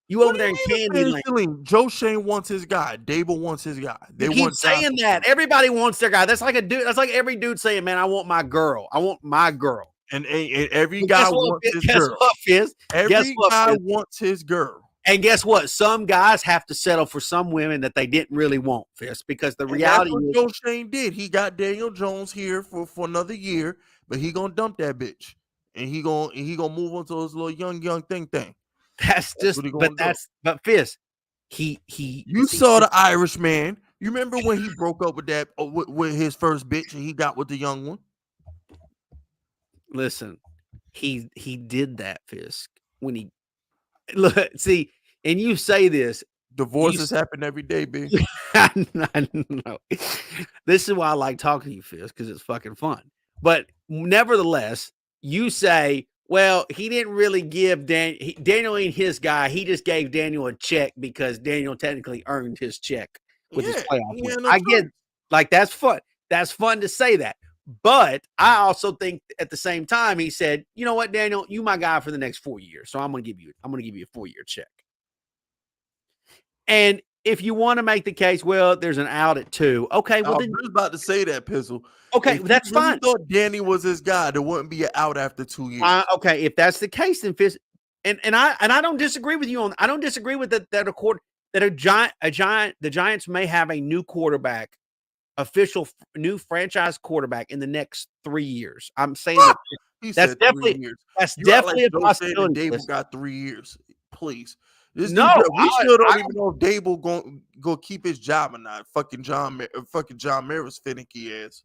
B: You over there in Candyland.
A: Joe Shane wants his guy. Dable wants his guy.
B: They keep saying that. Everybody wants their guy. That's like a dude. That's like every dude saying, "Man, I want my girl. I want my girl."
A: And every guy wants his girl.
B: Guess what, Fizz?
A: Every guy wants his girl.
B: And guess what? Some guys have to settle for some women that they didn't really want, Fizz, because the reality
A: is Joe Shane did. He got Daniel Jones here for another year, but he gonna dump that bitch, and he gonna move on to his little young thing.
B: But Fizz,
A: you saw the Irishman. You remember when he broke up with that with his first bitch, and he got with the young one?
B: Listen, he did that, Fisk. When he look, see, and you say this,
A: divorces happen every day, B.
B: I know. This is why I like talking to you, Fisk, because it's fucking fun. But nevertheless, you say, well, he didn't really give Daniel ain't his guy. He just gave Daniel a check because Daniel technically earned his check with his playoff win. I get, like, that's fun. That's fun to say that. But I also think at the same time, he said, you know what, Daniel, you my guy for the next 4 years. So I'm going to give you a 4-year check. And if you want to make the case, well, there's an out at 2. Okay. Well,
A: I was about to say that, Pizzle.
B: Okay. That's fine.
A: I thought Danny was his guy. There wouldn't be an out after 2 years.
B: Okay. If that's the case, then Fizz, and I don't disagree with you I don't disagree with that the Giants may have a new quarterback, official new franchise quarterback in the next 3 years. I'm saying that's definitely a possibility.
A: Dable got 3 years. Please. We still don't even know if Dable going to keep his job or not. Fucking John Mara's finicky ass.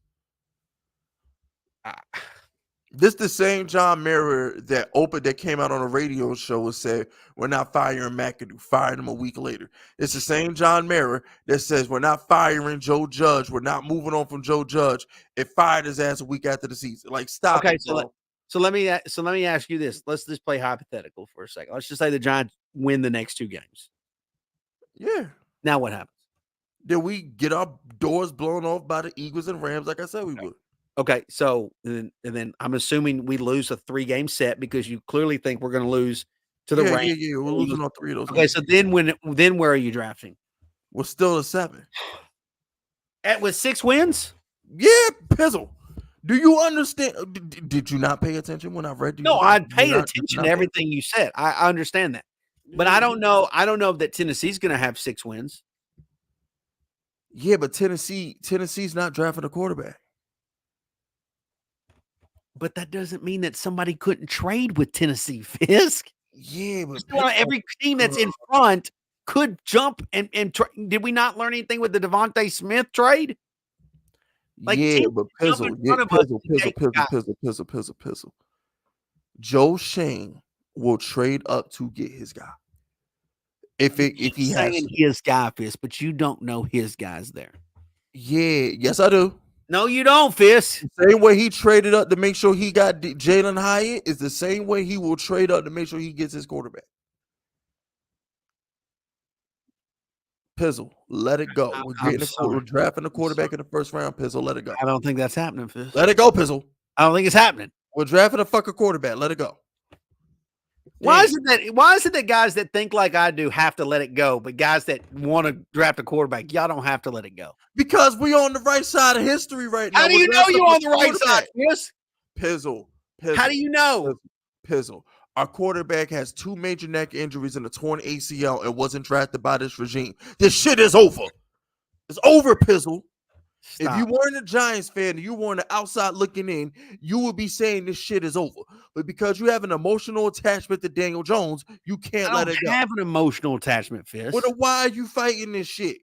A: This the same John Mara that came out on a radio show and said, we're not firing McAdoo, fired him a week later. It's the same John Mara that says we're not firing Joe Judge, we're not moving on from Joe Judge. It fired his ass a week after the season. Like, stop.
B: Okay, so let me ask you this. Let's just play hypothetical for a second. Let's just say the Giants win the next 2 games.
A: Yeah.
B: Now what happens?
A: Then we get our doors blown off by the Eagles and Rams, like I said we would.
B: Okay, so and then I'm assuming we lose a 3-game set because you clearly think we're going to lose to the Rams.
A: Yeah, we're losing all 3 of those.
B: Okay, so then where are you drafting?
A: We're still at 7.
B: With 6 wins?
A: Yeah, Pizzle. Do you understand? Did you not pay attention when I read you?
B: No, I paid
A: Did
B: attention to everything you said. I understand that. But I don't know that Tennessee's gonna have 6 wins.
A: Yeah, but Tennessee's not drafting a quarterback.
B: But that doesn't mean that somebody couldn't trade with Tennessee, Fisk.
A: Yeah, but
B: Every team that's in front could jump and did we not learn anything with the Devontae Smith trade?
A: Like, yeah, but Pizzle. Joe Shane will trade up to get his guy. If he has
B: his guy, Fisk, but you don't know his guys there.
A: Yeah, yes, I do.
B: No, you don't, Fisk.
A: The same way he traded up to make sure he got Jalen Hyatt is the same way he will trade up to make sure he gets his quarterback. Pizzle, let it go. We're drafting a quarterback in the first round. Pizzle, let it go.
B: I don't think that's happening, Fisk.
A: Let it go, Pizzle.
B: I don't think it's happening.
A: We're drafting a fucking quarterback. Let it go.
B: Why is it that guys that think like I do have to let it go, but guys that want to draft a quarterback, y'all don't have to let it go?
A: Because we're on the right side of history right now.
B: How do you know you're on the right side, Fisk?
A: Pizzle.
B: How do you know?
A: Pizzle. Our quarterback has 2 major neck injuries and a torn ACL and wasn't drafted by this regime. This shit is over. It's over, Pizzle. Stop. If you weren't a Giants fan and you weren't an outside looking in, you would be saying this shit is over. But because you have an emotional attachment to Daniel Jones, you can't let it go.
B: I have an emotional attachment, Fisk.
A: Well, then why are you fighting this shit?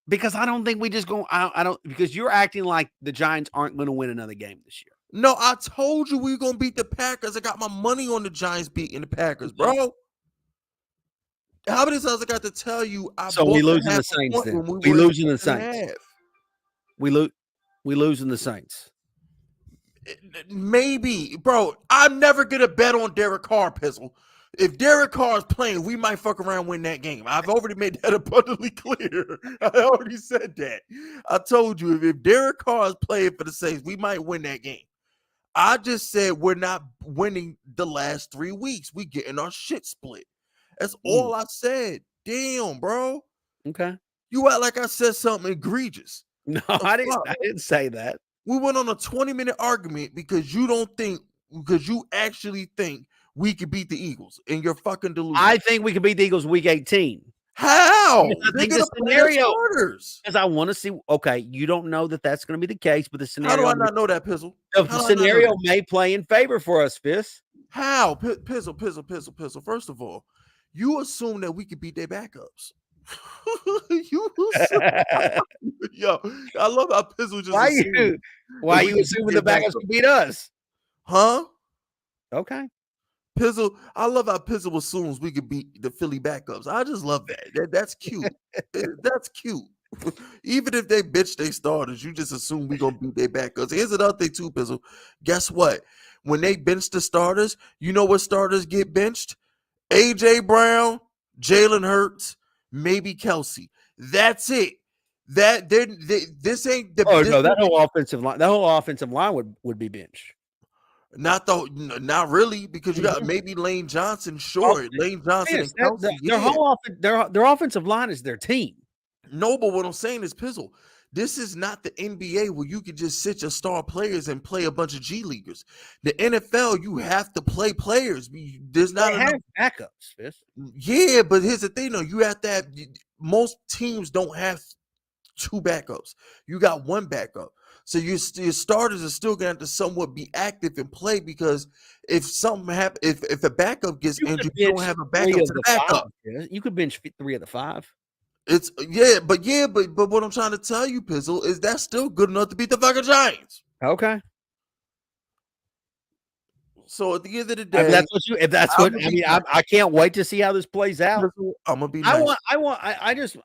B: Because I don't think we just go. I don't because you're acting like the Giants aren't going to win another game this year.
A: No, I told you we were going to beat the Packers. I got my money on the Giants beating the Packers, bro. How many times I got to tell you?
B: We losing the Saints then. We losing the Saints. We losing the Saints.
A: Maybe, bro. I'm never going to bet on Derek Carr, Pizzle. If Derek Carr is playing, we might fuck around and win that game. I've already made that abundantly clear. I already said that. I told you, if Derek Carr is playing for the Saints, we might win that game. I just said we're not winning the last 3 weeks. We getting our shit split. That's all I said. Damn, bro.
B: Okay.
A: You act like I said something egregious.
B: No, I didn't say that.
A: We went on a 20-minute argument because you actually think we could beat the Eagles in your fucking delusion.
B: I think we could beat the Eagles week 18.
A: How?
B: I think the scenario because I want to see. Okay, you don't know that that's going to be the case, but the scenario.
A: How do I not know that, Pizzle?
B: The scenario may play in favor for us, Fisk.
A: How? Pizzle. First of all, you assume that we could beat their backups. Yo, I love how Pizzle just.
B: Why you assuming the backups can beat us?
A: Huh?
B: Okay.
A: Pizzle, I love how Pizzle assumes we could beat the Philly backups. I just love that. That's cute. That's cute. Even if they bitch they starters, you just assume we gonna beat their backups. Here's another thing too, Pizzle. Guess what? When they bench the starters, you know what starters get benched? AJ Brown, Jalen Hurts, maybe Kelsey. That's it. This ain't the.
B: Oh no, that whole offensive line would be benched.
A: Not really, because you got maybe Lane Johnson short. Lane Johnson and Kelsey.
B: Their offensive line is their team.
A: No, but what I'm saying is, Pizzle, this is not the NBA where you can just sit your star players and play a bunch of G leaguers. The NFL, you have to play players. There's not enough
B: backups. Fisk.
A: Yeah, but here's the thing, though. You have to have. Most teams don't have 2 backups. You got 1 backup. So your starters are still going to have to somewhat be active and play because if something happens, if a backup gets injured, you don't have a backup to the backup.
B: You could bench 3 of the 5.
A: But what I'm trying to tell you, Pizzle, is that's still good enough to beat the fucking Giants.
B: Okay.
A: So at the end of the day,
B: I can't wait to see how this plays out.
A: Pizzle, I'm gonna be nice.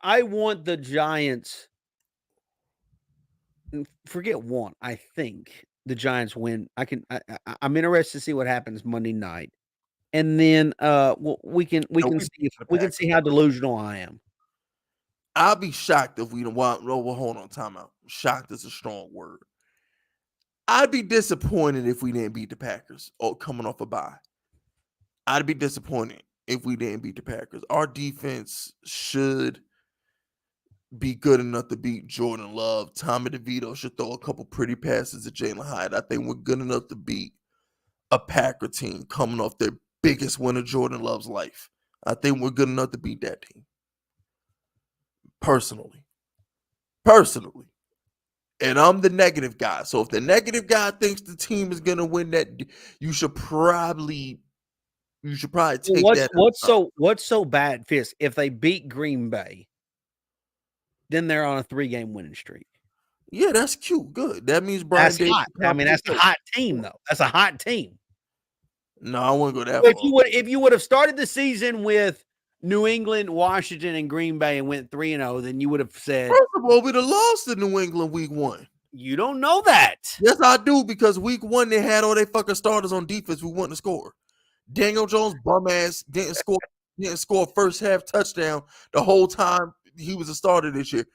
B: I want the Giants. Forget one. I think the Giants win. I'm interested to see what happens Monday night, and then we can see how delusional I am.
A: I'll be shocked if we don't want. No, well, hold on, time out. Shocked is a strong word. I'd be disappointed if we didn't beat the Packers coming off a bye. I'd be disappointed if we didn't beat the Packers. Our defense should be good enough to beat Jordan Love. Tommy DeVito should throw a couple pretty passes at Jalen Hyatt. I think we're good enough to beat a Packer team coming off their biggest win of Jordan Love's life. I think we're good enough to beat that team. Personally. And I'm the negative guy. So if the negative guy thinks the team is going to win that, you should probably take that.
B: What's so bad, Fisk? If they beat Green Bay, then they're on a 3-game winning streak.
A: Yeah, that's cute. Good. That means Brian
B: Davis. Hot. I mean, that's a hot team, though. That's a hot team.
A: No, I wouldn't go that far.
B: If you would have started the season with New England, Washington, and Green Bay and went 3-0, then you would have said,
A: first of all, we'd have lost to New England week 1.
B: You don't know that.
A: Yes, I do, because week 1 they had all their fucking starters on defense. We wouldn't score. Daniel Jones, bum ass, didn't score first half touchdown the whole time he was a starter this year.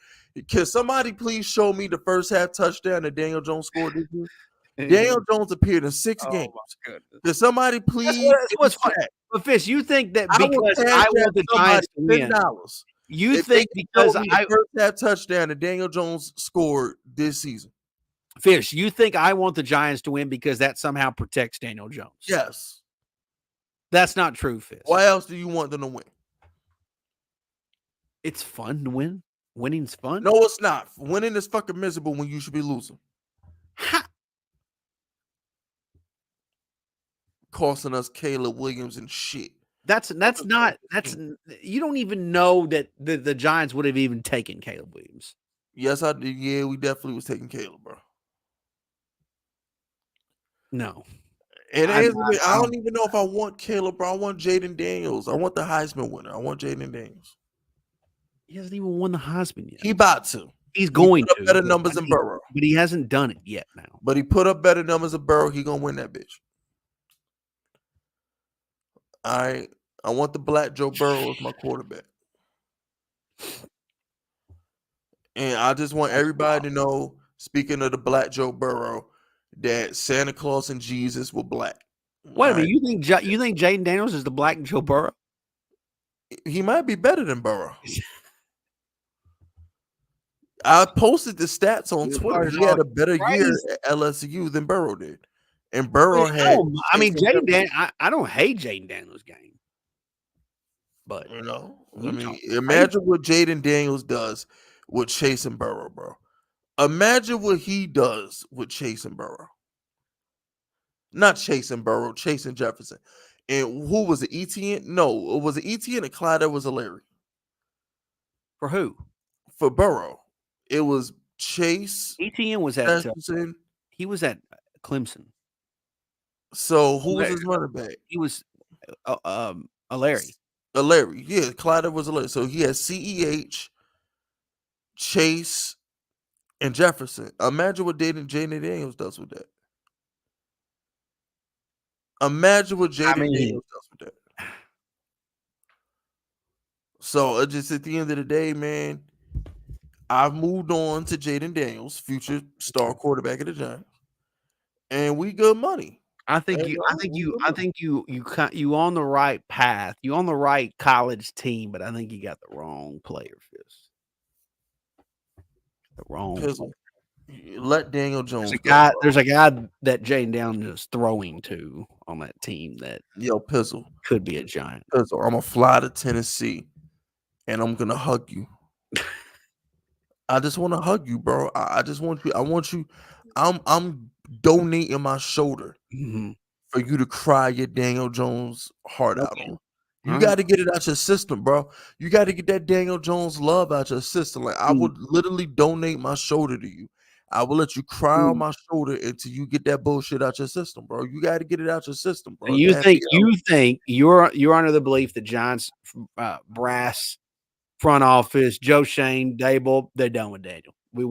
A: Can somebody please show me the first half touchdown that Daniel Jones scored this year? Daniel Jones appeared in 6 games. Can somebody please?
B: That's what's funny. But Fish, you think that because I want the Giants to win, you think because I
A: first half touchdown that Daniel Jones scored this season?
B: Fish, you think I want the Giants to win because that somehow protects Daniel Jones?
A: Yes.
B: That's not true, Fish.
A: Why else do you want them to win?
B: It's fun to win. Winning's fun.
A: No, it's not. Winning is fucking miserable when you should be losing. Costing us Caleb Williams and shit.
B: That's you don't even know that the Giants would have even taken Caleb Williams.
A: Yes, I did. Yeah, we definitely was taking Caleb, bro.
B: No.
A: I don't even know if I want Caleb, bro. I want Jaden Daniels. I want the Heisman winner. I want Jaden Daniels.
B: He hasn't even won the Heisman yet.
A: He about to.
B: He's going to.
A: Better numbers than Burrow.
B: But he hasn't done it yet now.
A: But he put up better numbers than Burrow. He going to win that bitch. I want the Black Joe Burrow as my quarterback. And I just want everybody to know, speaking of the Black Joe Burrow, that Santa Claus and Jesus were black.
B: Wait a minute, you think Jaden Daniels is the Black Joe Burrow?
A: He might be better than Burrow. I posted the stats on Twitter. He had a better year at LSU than Burrow did. And Burrow had.
B: I mean, Jaden Daniels. I don't hate Jaden Daniels' game, but
A: imagine what Jaden Daniels does with Chase and Burrow, bro. Imagine what he does with Chase and Burrow. Not Chase and Burrow, Chase and Jefferson. And who was it? ETN? No, it was ETN and Clyde Edwards-Helaire.
B: For who?
A: For Burrow. It was Chase.
B: ETN was at
A: Jefferson.
B: He was at Clemson.
A: So who was his running back?
B: He was Helaire.
A: Helaire, yeah, Clyde Edwards-Helaire. So he has CEH, Chase, and Jefferson. Imagine what Jaden Daniels does with that. Imagine what Jaden Daniels does with that. So just at the end of the day, man, I've moved on to Jaden Daniels, future star quarterback of the Giants, and we good money.
B: I think you on the right path. You on the right college team, but I think you got the wrong player, Fist. The wrong
A: Pizzle. Let Daniel Jones.
B: There's a guy that Jaden Daniels is throwing to on that team that
A: Pizzle
B: could be a Giant.
A: Pizzle, I'm gonna fly to Tennessee, and I'm gonna hug you. I just want to hug you, bro. I just want you. I want you. I'm donating my shoulder for you to cry your Daniel Jones heart out on. You got to get it out your system, bro. You got to get that Daniel Jones love out your system. Like I would literally donate my shoulder to you. I will let you cry on my shoulder until you get that bullshit out your system, bro. You got to get it out your system, bro.
B: And you think you're under the belief the Giants brass front office, Joe Shane, Dable, they're done with Daniel. We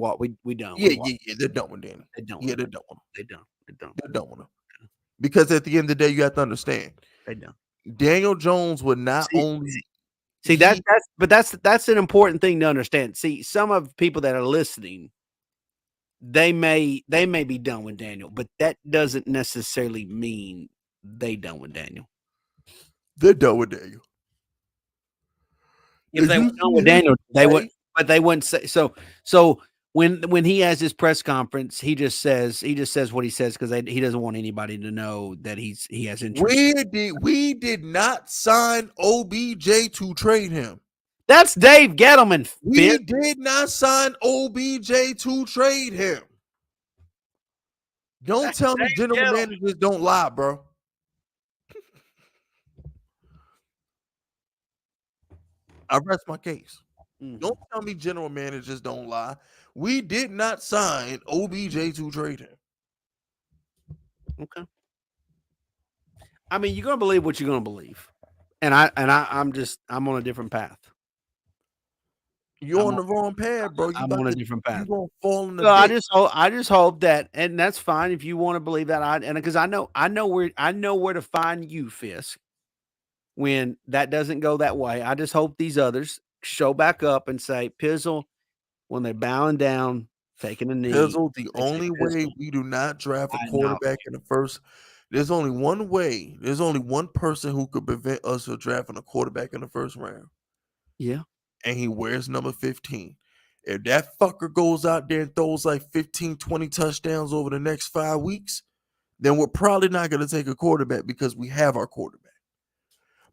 B: done.
A: Yeah, they're done with Daniel.
B: They're done.
A: Yeah, they're done with him.
B: They're done
A: with him. Because at the end of the day, you have to understand.
B: They're done.
A: Daniel Jones would not only
B: see that's an important thing to understand. See, some of people that are listening, they may be done with Daniel, but that doesn't necessarily mean they done with Daniel.
A: They're done with Daniel.
B: If they were done with Daniel, they would. But they wouldn't say so when he has his press conference, he just says what he says because he doesn't want anybody to know that he has interest.
A: We did not sign OBJ to trade him.
B: That's Dave Gettleman.
A: We did not sign OBJ to trade him. Don't tell me general managers don't lie, bro. I rest my case. Don't tell me general managers don't lie. We did not sign OBJ to trade him.
B: Okay. I mean, you're gonna believe what you're gonna believe, and I'm on a different path.
A: You're on the wrong path, bro.
B: I'm on a different path.
A: You're gonna fall in the
B: ditch. I just hope that, and that's fine if you want to believe that. Because I know where to find you, Fisk, when that doesn't go that way. I just hope these others show back up and say, Pizzle, when they're bowing down, taking a knee.
A: Pizzle, the only way we do not draft a quarterback in the first. There's only one way. There's only one person who could prevent us from drafting a quarterback in the first round.
B: Yeah.
A: And he wears number 15. If that fucker goes out there and throws like 15, 20 touchdowns over the next 5 weeks, then we're probably not going to take a quarterback because we have our quarterback.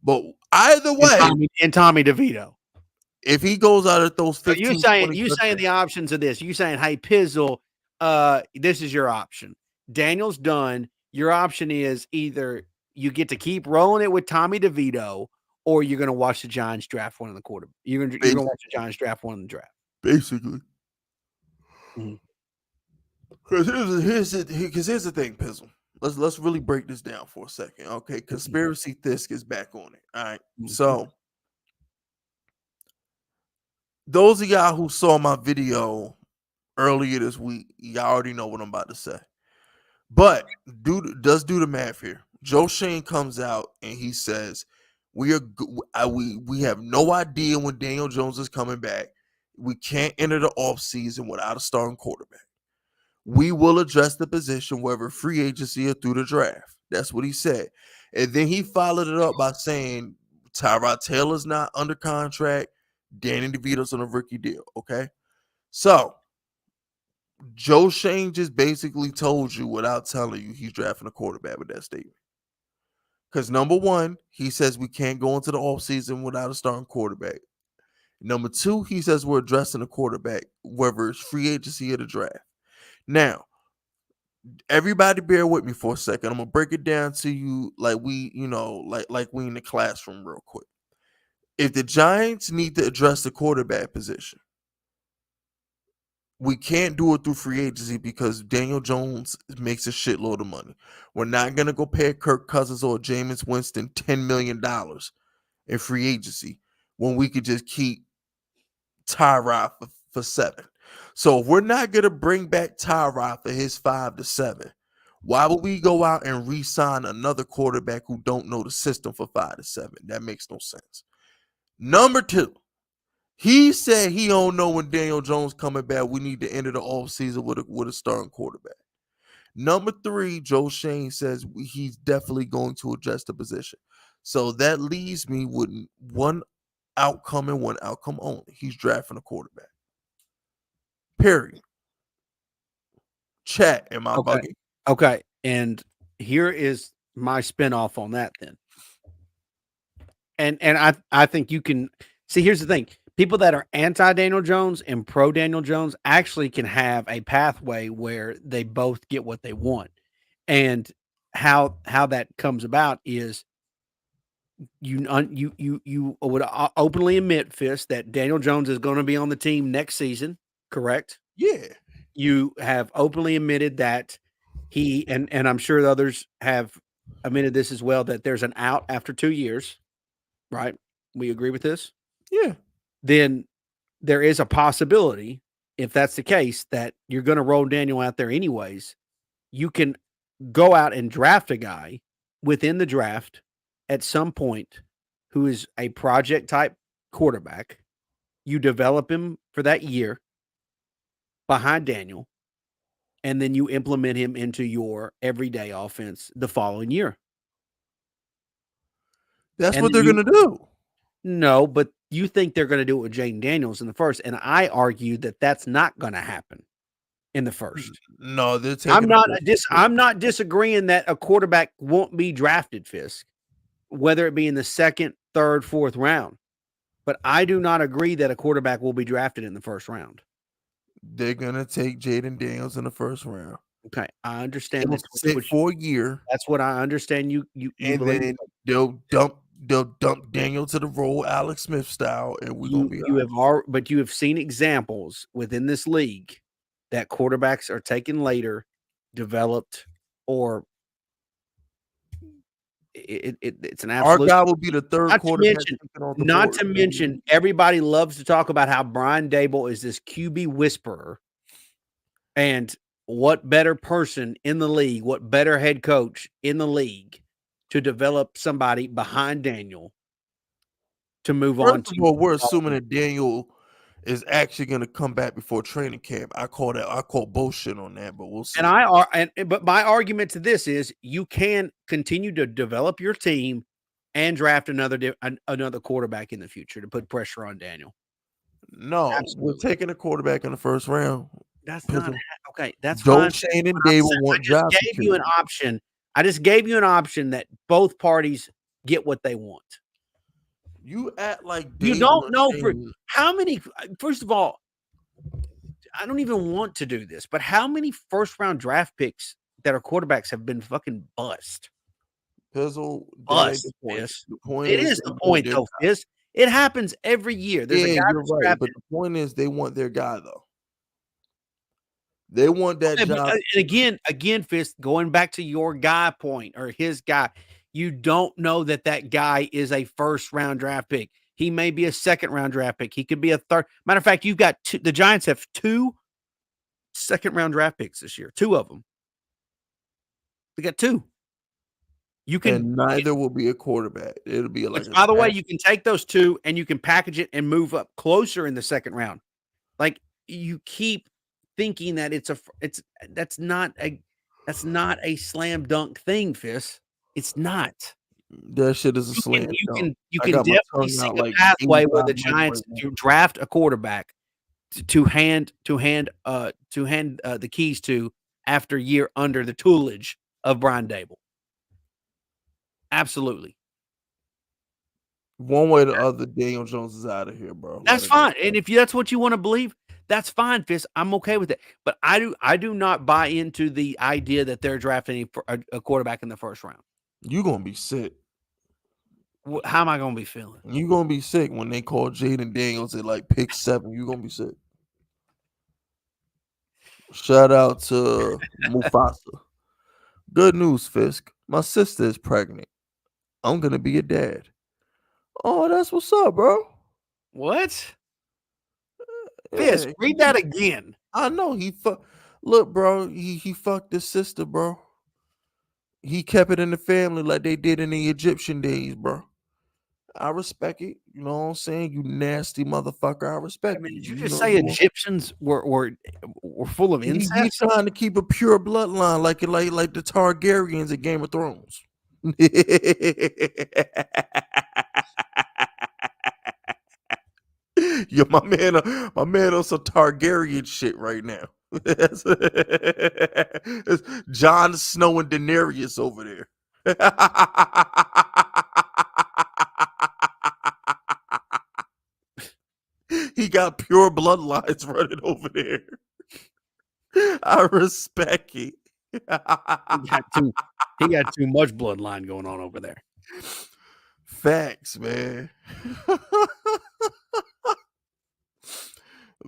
A: But either way,
B: and Tommy DeVito,
A: if he goes out and throws 15,
B: you saying the options of this, you saying, hey, Pizzle, this is your option. Daniel's done. Your option is either you get to keep rolling it with Tommy DeVito, or you're going to watch the Giants draft one in the quarter. You're going to watch the Giants draft one in the draft.
A: Basically. Because here's the thing, Pizzle. Let's really break this down for a second. Okay, Conspiracy Thisk is back on it. All right. So those of y'all who saw my video earlier this week, y'all already know what I'm about to say. But do the math here. Joe Shane comes out and he says, we have no idea when Daniel Jones is coming back. We can't enter the offseason without a starting quarterback. We will address the position whether free agency or through the draft. That's what he said. And then he followed it up by saying Tyrod Taylor's not under contract. Danny DeVito's on a rookie deal. Okay. So Joe Shane just basically told you without telling you he's drafting a quarterback with that statement. Because number one, he says we can't go into the offseason without a starting quarterback. Number two, he says we're addressing a quarterback, whether it's free agency or the draft. Now, everybody bear with me for a second. I'm gonna break it down to you like we in the classroom real quick. If the Giants need to address the quarterback position, we can't do it through free agency because Daniel Jones makes a shitload of money. We're not going to go pay Kirk Cousins or Jameis Winston $10 million in free agency when we could just keep Tyrod for 7. So if we're not going to bring back Tyrod for his 5 to 7, why would we go out and re-sign another quarterback who don't know the system for 5 to 7? That makes no sense. Number 2. He said he don't know when Daniel Jones coming back. We need to enter the offseason with a starting quarterback. Number 3, Joe Shane says he's definitely going to adjust the position. So that leaves me with one outcome and one outcome only. He's drafting a quarterback. Period. Chat, am I bugging?
B: Okay, and here is my spinoff on that then. And I think you can see. Here's the thing. People that are anti-Daniel Jones and pro-Daniel Jones actually can have a pathway where they both get what they want. And how that comes about is you would openly admit, Fist, that Daniel Jones is going to be on the team next season, correct?
A: Yeah.
B: You have openly admitted that he, and I'm sure the others have admitted this as well, that there's an out after 2 years, right? We agree with this?
A: Yeah.
B: Then there is a possibility, if that's the case, that you're going to roll Daniel out there anyways. You can go out and draft a guy within the draft at some point who is a project type quarterback. You develop him for that year behind Daniel, and then you implement him into your everyday offense the following year.
A: That's what they're going to do.
B: No, but You think they're going to do it with Jaden Daniels in the first, and I argue that that's not going to happen in the first.
A: No, they're taking.
B: I'm not disagreeing that a quarterback won't be drafted, Fisk, whether it be in the second, third, fourth round. But I do not agree that a quarterback will be drafted in the first round.
A: They're gonna take Jaden Daniels in the first round.
B: Okay, I understand
A: that for a year.
B: That's what I understand. You
A: and
B: believe.
A: Then they'll dump Daniel to the role, Alex Smith style, and we're gonna be.
B: But you have seen examples within this league that quarterbacks are taken later, developed, or it's an absolute.
A: Our guy will be the third quarterback.
B: Not to mention, everybody loves to talk about how Brian Daboll is this QB whisperer, and what better person in the league, what better head coach in the league to develop somebody behind Daniel to move on to.
A: Well, we're assuming that Daniel is actually going to come back before training camp. I call bullshit on that, but we'll see.
B: But my argument to this is you can continue to develop your team and draft another quarterback in the future to put pressure on Daniel.
A: No, Absolutely. We're taking a quarterback in the first round.
B: That's not okay. That's
A: fine. Shane and Dave want jobs.
B: I just gave you an option. I just gave you an option that both parties get what they want.
A: You act like
B: you don't know for how many. First of all, I don't even want to do this, but how many first round draft picks that are quarterbacks have been fucking bust?
A: Pizzle,
B: bust. The point is the point, though. Fizz. It happens every year. There's a guy
A: you're right, but the point is they want their guy though. They want that job.
B: And again, Fist, going back to your guy point or his guy, you don't know that guy is a first round draft pick. He may be a second round draft pick. He could be a third. Matter of fact, you've got the Giants have 2 second round draft picks this year. 2 of them. They got 2.
A: And neither will be a quarterback. It'll be like.
B: By the way, you can take those 2 and you can package it and move up closer in the second round. Like you keep thinking that that's not a slam dunk thing, Fist. It's not.
A: That shit is a slam.
B: You can definitely see a pathway where the Giants draft a quarterback to hand the keys to after year under the tutelage of Brian Daboll. Absolutely.
A: One way or the other, Daniel Jones is out of here, bro.
B: That's fine. And if that's what you want to believe, that's fine, Fist. I'm okay with it. But I do not buy into the idea that they're drafting a quarterback in the first round.
A: You're going to be sick.
B: How am I going to be feeling?
A: You're going to be sick when they call Jaden Daniels at like pick 7. You're going to be sick. Shout out to Mufasa. Good news, Fisk. My sister is pregnant. I'm going to be a dad. Oh, that's what's up, bro.
B: What? Fisk, read that again.
A: I know look, bro, he fucked his sister, bro. He kept it in the family like they did in the Egyptian days, bro. I respect it. You know what I'm saying? You nasty motherfucker. I respect it.
B: Did you just say Egyptians were full of incest?
A: He's trying to keep a pure bloodline like the Targaryens in Game of Thrones. Yo, my man on some Targaryen shit right now. It's Jon Snow and Daenerys over there. He got pure bloodlines running over there. I respect it.
B: He got too much bloodline going on over there.
A: Facts, man.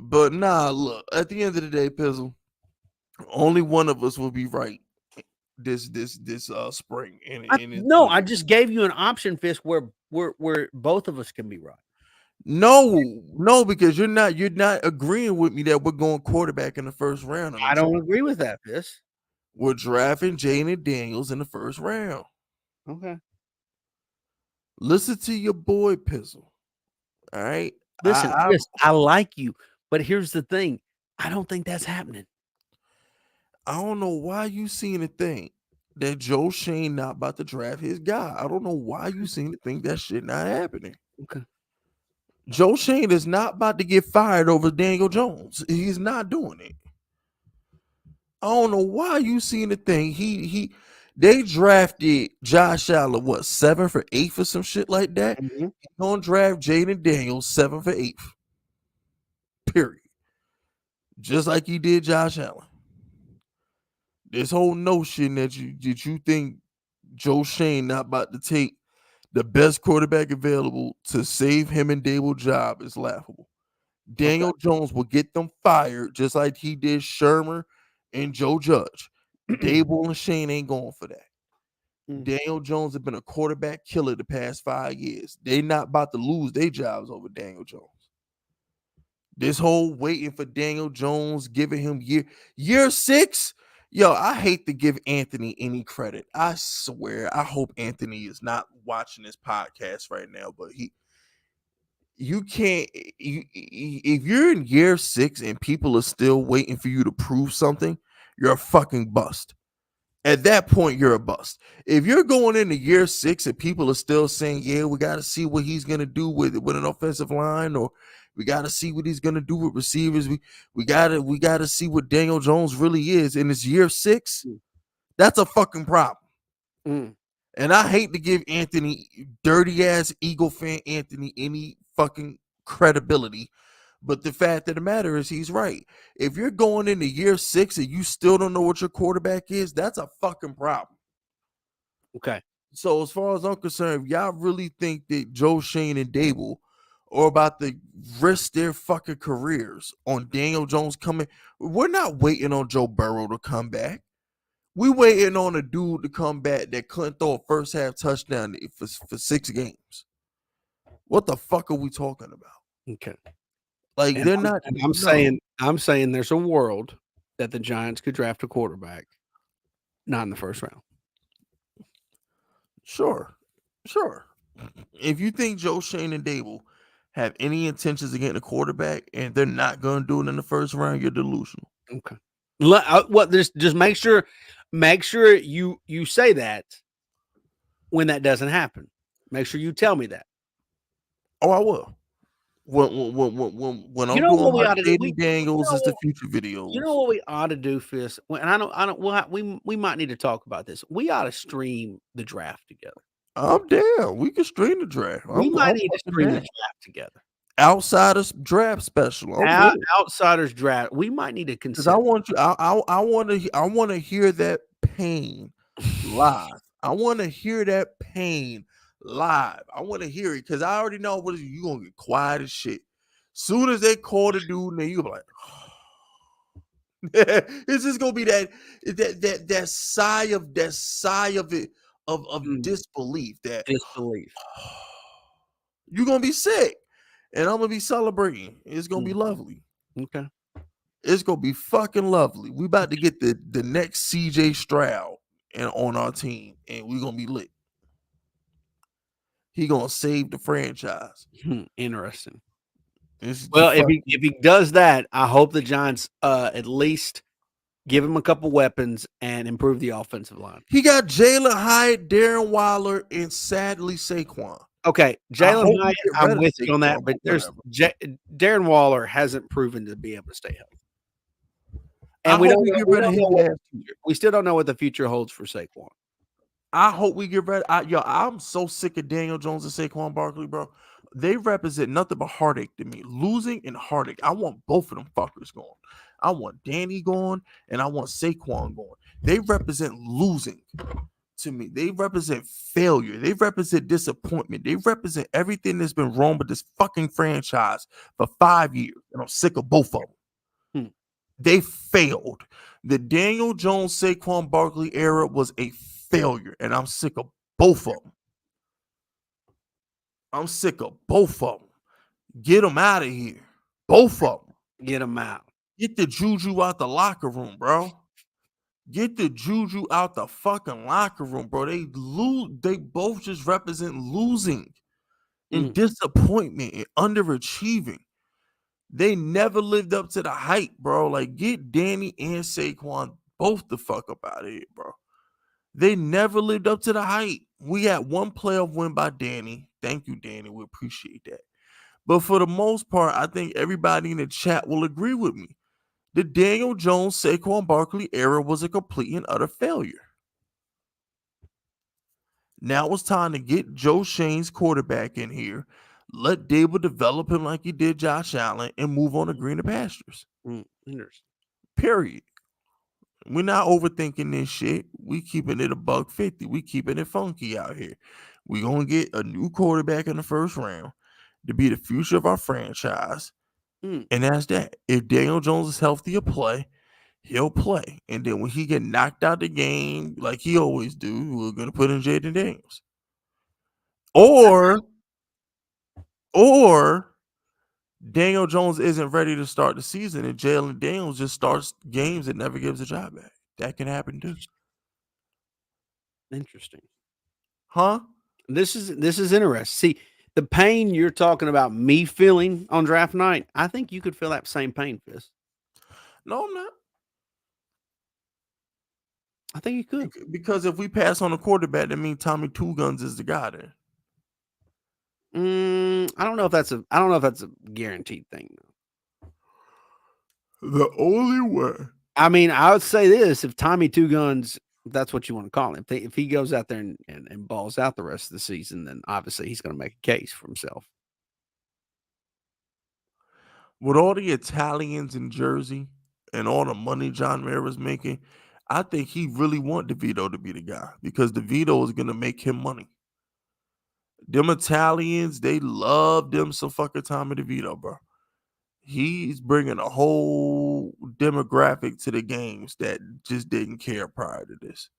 A: But nah, look, at the end of the day, Pizzle, only one of us will be right this spring.
B: I just gave you an option, Fisk, where both of us can be right.
A: No, because you're not agreeing with me that we're going quarterback in the first round.
B: I don't agree with that, Fisk.
A: We're drafting Jaden Daniels in the first round.
B: Okay.
A: Listen to your boy, Pizzle. All right.
B: Listen, I like you, but here's the thing. I don't think that's happening.
A: I don't know why you seen a thing that Joe Shane not about to draft his guy. I don't know why you seen to think that shit not happening.
B: Okay.
A: Joe Shane is not about to get fired over Daniel Jones. He's not doing it. I don't know why you seen the thing. They drafted Josh Allen, what, 7th or 8th or some shit like that?
B: Mm-hmm.
A: He's gonna draft Jaden Daniels 7th or 8th. Period. Just like he did Josh Allen. This whole notion that you think Joe Shane not about to take the best quarterback available to save him and Dable job is laughable. Daniel Jones will get them fired just like he did Shermer and Joe Judge. Dable and Shane ain't going for that. Daniel Jones has been a quarterback killer the past 5 years. They not about to lose their jobs over Daniel Jones. This whole waiting for Daniel Jones, giving him year 6. Yo, I hate to give Anthony any credit. I swear, I hope Anthony is not watching this podcast right now, but you can't, if you're in year 6 and people are still waiting for you to prove something, you're a fucking bust. At that point, you're a bust. If you're going into year 6 and people are still saying, yeah, we got to see what he's going to do with an offensive line, or we got to see what he's going to do with receivers. We got to see what Daniel Jones really is. And it's year 6. That's a fucking problem. And I hate to give Anthony, dirty ass Eagle fan Anthony, any fucking credibility. But the fact of the matter is he's right. If you're going into year 6 and you still don't know what your quarterback is, that's a fucking problem.
B: Okay.
A: So as far as I'm concerned, if y'all really think that Joe Shane and Dable are about to risk their fucking careers on Daniel Jones coming, we're not waiting on Joe Burrow to come back. We waiting on a dude to come back that couldn't throw a first half touchdown for 6 games. What the fuck are we talking about?
B: Okay.
A: Like,
B: and
A: they're not.
B: I'm saying there's a world that the Giants could draft a quarterback, not in the first round.
A: Sure. If you think Joe Shane and Dable have any intentions of getting a quarterback and they're not going to do it in the first round, you're delusional.
B: Okay. Just make sure you say that when that doesn't happen. Make sure you tell me that.
A: Oh, I will. When I'm doing my Jaden Daniels is the future videos.
B: You know what we ought to do, Fist? And we might need to talk about this. We ought to stream the draft together.
A: I'm down. We can stream the draft.
B: We might need to stream the draft together.
A: Outsiders draft special.
B: Outsiders draft. We might need to consider.
A: I want to hear that pain live. I want to hear that pain live. I want to hear it because I already know what you gonna get quiet as shit. Soon as they call the dude, then you be like, oh. It's just gonna be that sigh of it of disbelief. That
B: disbelief.
A: You're gonna be sick. And I'm gonna be celebrating. It's gonna be lovely.
B: Okay.
A: It's gonna be fucking lovely. We about to get the next CJ Stroud on our team, and we're gonna be lit. He gonna save the franchise.
B: Interesting. Well, if he does that, I hope the Giants at least give him a couple weapons and improve the offensive line.
A: He got Jalen Hyatt, Darren Waller, and sadly Saquon.
B: Okay, Jalen Hyatt, I'm with you on that, but Darren Waller hasn't proven to be able to stay healthy. And we still don't know what the future holds for Saquon.
A: I hope we get ready. I'm so sick of Daniel Jones and Saquon Barkley, bro. They represent nothing but heartache to me. Losing and heartache. I want both of them fuckers going. I want Danny going, and I want Saquon going. They represent losing to me. They represent failure. They represent disappointment. They represent everything that's been wrong with this fucking franchise for 5 years. And I'm sick of both of them. They failed. The Daniel Jones, Saquon Barkley era was a failure, and I'm sick of both of them. Get them out of here. Both of them.
B: Get them out.
A: Get the juju out the locker room, bro. Get the juju out the fucking locker room, bro. They both just represent losing and disappointment and underachieving. They never lived up to the hype, bro. Like, get Danny and Saquon both the fuck up out of here, bro. They never lived up to the hype. We had one playoff win by Danny. Thank you, Danny. We appreciate that. But for the most part, I think everybody in the chat will agree with me. The Daniel Jones, Saquon Barkley era was a complete and utter failure. Now it's time to get Joe Shane's quarterback in here, let Dable develop him like he did Josh Allen, and move on to greener pastures.
B: Interesting.
A: Period. We're not overthinking this shit. We keeping it $150. We keeping it funky out here. We gonna get a new quarterback in the first round to be the future of our franchise. And that's that. If Daniel Jones is healthy to play, he'll play. And then when he get knocked out the game, like he always do, we're gonna put in Jaden Daniels. Or Daniel Jones isn't ready to start the season and Jalen Daniels just starts games and never gives a job back. That can happen too.
B: Interesting.
A: Huh?
B: This is interesting. See, the pain you're talking about me feeling on draft night, I think you could feel that same pain, Fizz.
A: No, I'm not.
B: I think you could.
A: Because if we pass on a quarterback, that means Tommy Two Guns is the guy there.
B: I don't know if that's a guaranteed thing.
A: The only way.
B: I mean, I would say this: if Tommy Two Guns, if that's what you want to call him, if he goes out there and balls out the rest of the season, then obviously he's going to make a case for himself.
A: With all the Italians in Jersey and all the money John Mara's making, I think he really want Devito to be the guy because Devito is going to make him money. Them Italians, they love them some fucking Tommy DeVito, bro. He's bringing a whole demographic to the games that just didn't care prior to this.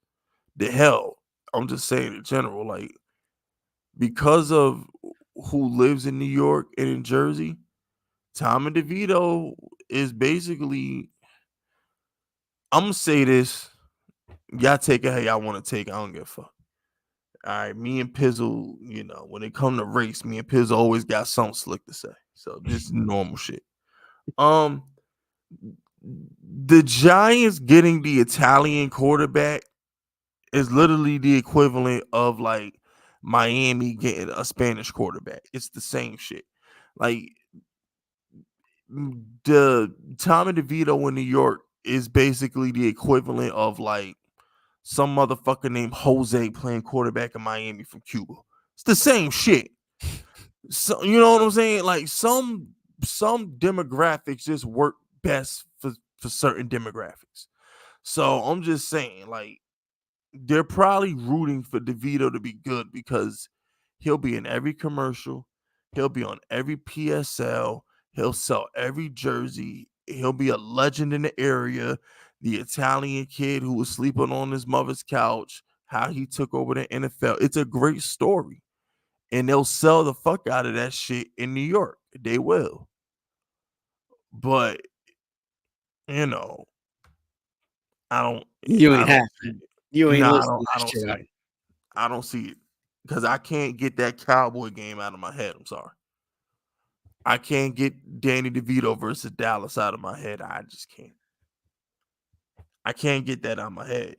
A: The hell, I'm just saying in general, like because of who lives in New York and in Jersey, Tommy DeVito is basically. I'm gonna say this. Y'all take it how y'all want to take it. I don't give a fuck. All right, me and Pizzle, when it come to race, me and Pizzle always got something slick to say. So this is normal shit. The Giants getting the Italian quarterback is literally the equivalent of like Miami getting a Spanish quarterback. It's the same shit. Like the Tommy DeVito in New York is basically the equivalent of like some motherfucker named Jose playing quarterback in Miami from Cuba. It's the same shit. So you know what I'm saying? Like some demographics just work best for certain demographics. So I'm just saying, like, they're probably rooting for DeVito to be good because he'll be in every commercial, he'll be on every PSL, he'll sell every jersey, he'll be a legend in the area. The Italian kid who was sleeping on his mother's couch, how he took over the NFL. It's a great story. And they'll sell the fuck out of that shit in New York. They will. But, I don't.
B: You ain't happening. You ain't listening
A: I don't see it. I don't see it. Because I can't get that Cowboy game out of my head. I'm sorry. I can't get Danny DeVito versus Dallas out of my head. I just can't. I can't get that out of my head.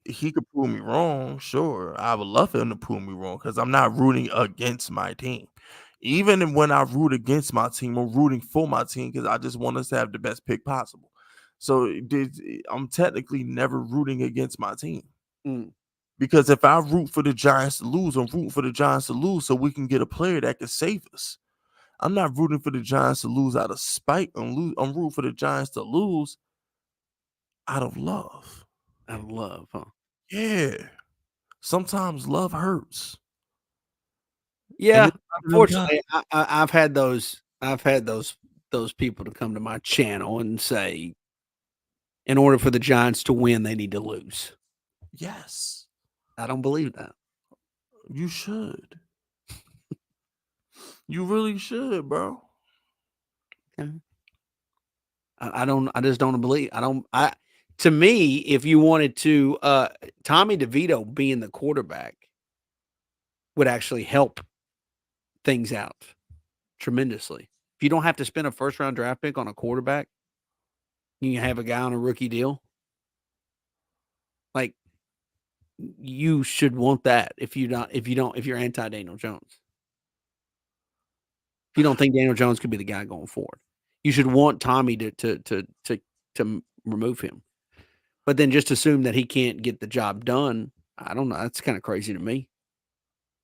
A: He could prove me wrong, sure. I would love him to prove me wrong because I'm not rooting against my team. Even when I root against my team, I'm rooting for my team because I just want us to have the best pick possible. So I'm technically never rooting against my team. Because if I root for the Giants to lose, I'm rooting for the Giants to lose so we can get a player that can save us. I'm not rooting for the Giants to lose out of spite. I'm rooting for the Giants to lose out of love.
B: Out of love, huh?
A: Yeah. Sometimes love hurts.
B: Yeah. Unfortunately, I've had those people to come to my channel and say, in order for the Giants to win, they need to lose.
A: Yes.
B: I don't believe that.
A: You should. You really should, bro.
B: Okay. I just don't believe. To me, if you wanted to, Tommy DeVito being the quarterback would actually help things out tremendously. If you don't have to spend a first round draft pick on a quarterback, you can have a guy on a rookie deal. Like, you should want that if you're anti Daniel Jones. If you don't think Daniel Jones could be the guy going forward, you should want Tommy to remove him. But then just assume that he can't get the job done. I don't know. That's kind of crazy to me.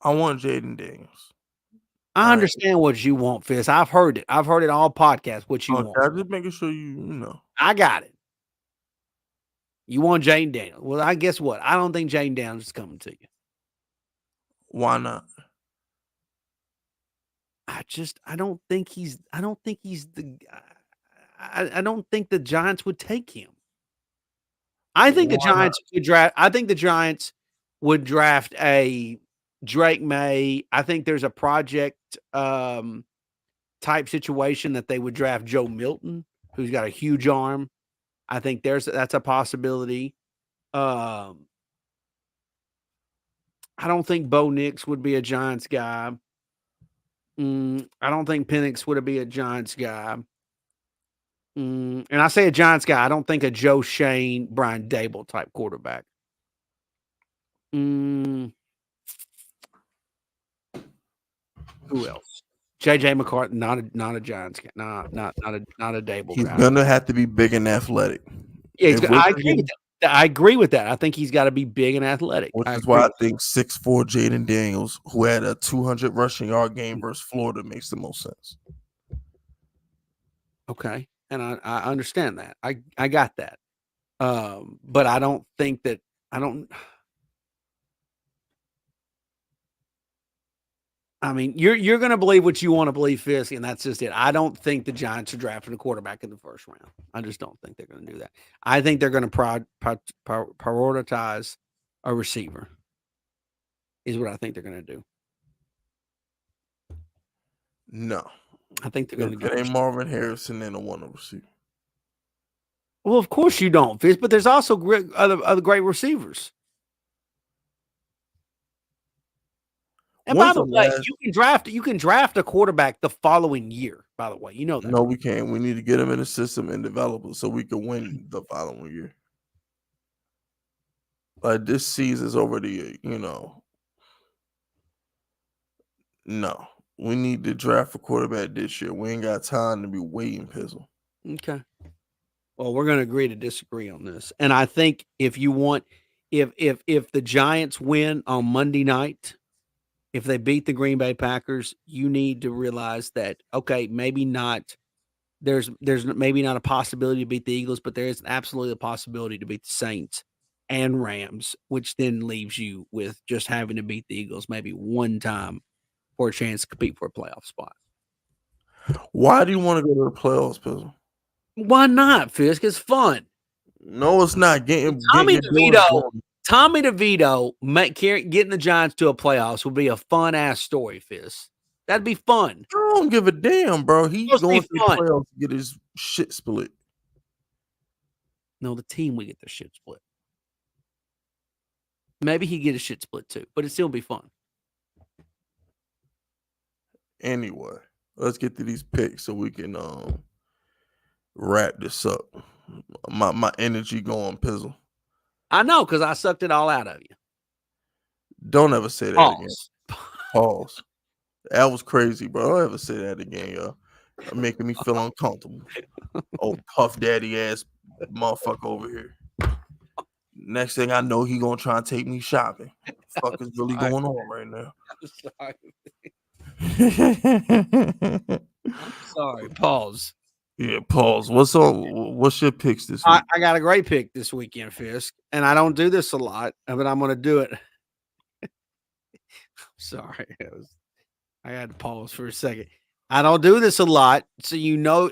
A: I want Jaden Daniels.
B: I understand what you want, Fist. I've heard it. I've heard it all podcasts. What you want?
A: I'm just making sure you know.
B: I got it. You want Jaden Daniels? Well, I guess what? I don't think Jaden Daniels is coming to you.
A: Why not?
B: I don't think he's the. I don't think the Giants would take him. I think the Giants would draft. I think the Giants would draft a Drake May. I think there's a project type situation that they would draft Joe Milton, who's got a huge arm. I think that's a possibility. I don't think Bo Nix would be a Giants guy. I don't think Penix would be a Giants guy. And I say a Giants guy. I don't think a Joe Shane, Brian Dable type quarterback. Who else? JJ McCarthy, not a Giants guy. Not a Dable
A: guy. He's gonna have to be big and athletic.
B: Yeah, I agree with that. I think he's got to be big and athletic.
A: Which is why I think 6'4" Jaden Daniels, who had a 200 rushing yard game versus Florida, makes the most sense.
B: Okay. And I understand that. I got that. But I don't think that I mean, you're going to believe what you want to believe, Fisk, and that's just it. I don't think the Giants are drafting a quarterback in the first round. I just don't think they're going to do that. I think they're going to prioritize a receiver is what I think they're going to do.
A: No.
B: I think they're going to
A: get a Marvin Harrison and a one receiver.
B: Well, of course you don't, Fisk, but there's also other great receivers. And by the way, you can draft a quarterback the following year, by the way. You know that.
A: No, we can't. We need to get him in the system and develop him so we can win the following year. Like this season's already, no. We need to draft a quarterback this year. We ain't got time to be waiting, Pizzle.
B: Okay. Well, we're going to agree to disagree on this. And I think if the Giants win on Monday night, if they beat the Green Bay Packers, you need to realize that, okay, maybe not. There's maybe not a possibility to beat the Eagles, but there is absolutely a possibility to beat the Saints and Rams, which then leaves you with just having to beat the Eagles maybe one time for a chance to compete for a playoff spot.
A: Why do you want to go to the playoffs, Pizzle?
B: Why not, Fisk? It's fun.
A: No, it's not.
B: Tommy DeVito getting the Giants to a playoffs would be a fun ass story, Fisk. That'd be fun.
A: I don't give a damn, bro. He's going to the playoffs to get his shit split.
B: No, the team would get their shit split. Maybe he'd get his shit split too, but it'd still be fun.
A: Anyway, let's get to these picks so we can wrap this up. My energy going, Pizzle.
B: I know, because I sucked it all out of you.
A: Don't ever say that again. Pause. That was crazy, bro. Don't ever say that again, yo. Making me feel uncomfortable. Oh, Puff Daddy ass motherfucker over here. Next thing I know, he gonna try and take me shopping. What the fuck is really going on right now?
B: I'm sorry. Pause.
A: Yeah, pause. What's your picks this week?
B: I got a great pick this weekend, Fisk, and I don't do this a lot, but I'm going to do it. Sorry. I had to pause for a second. I don't do this a lot, so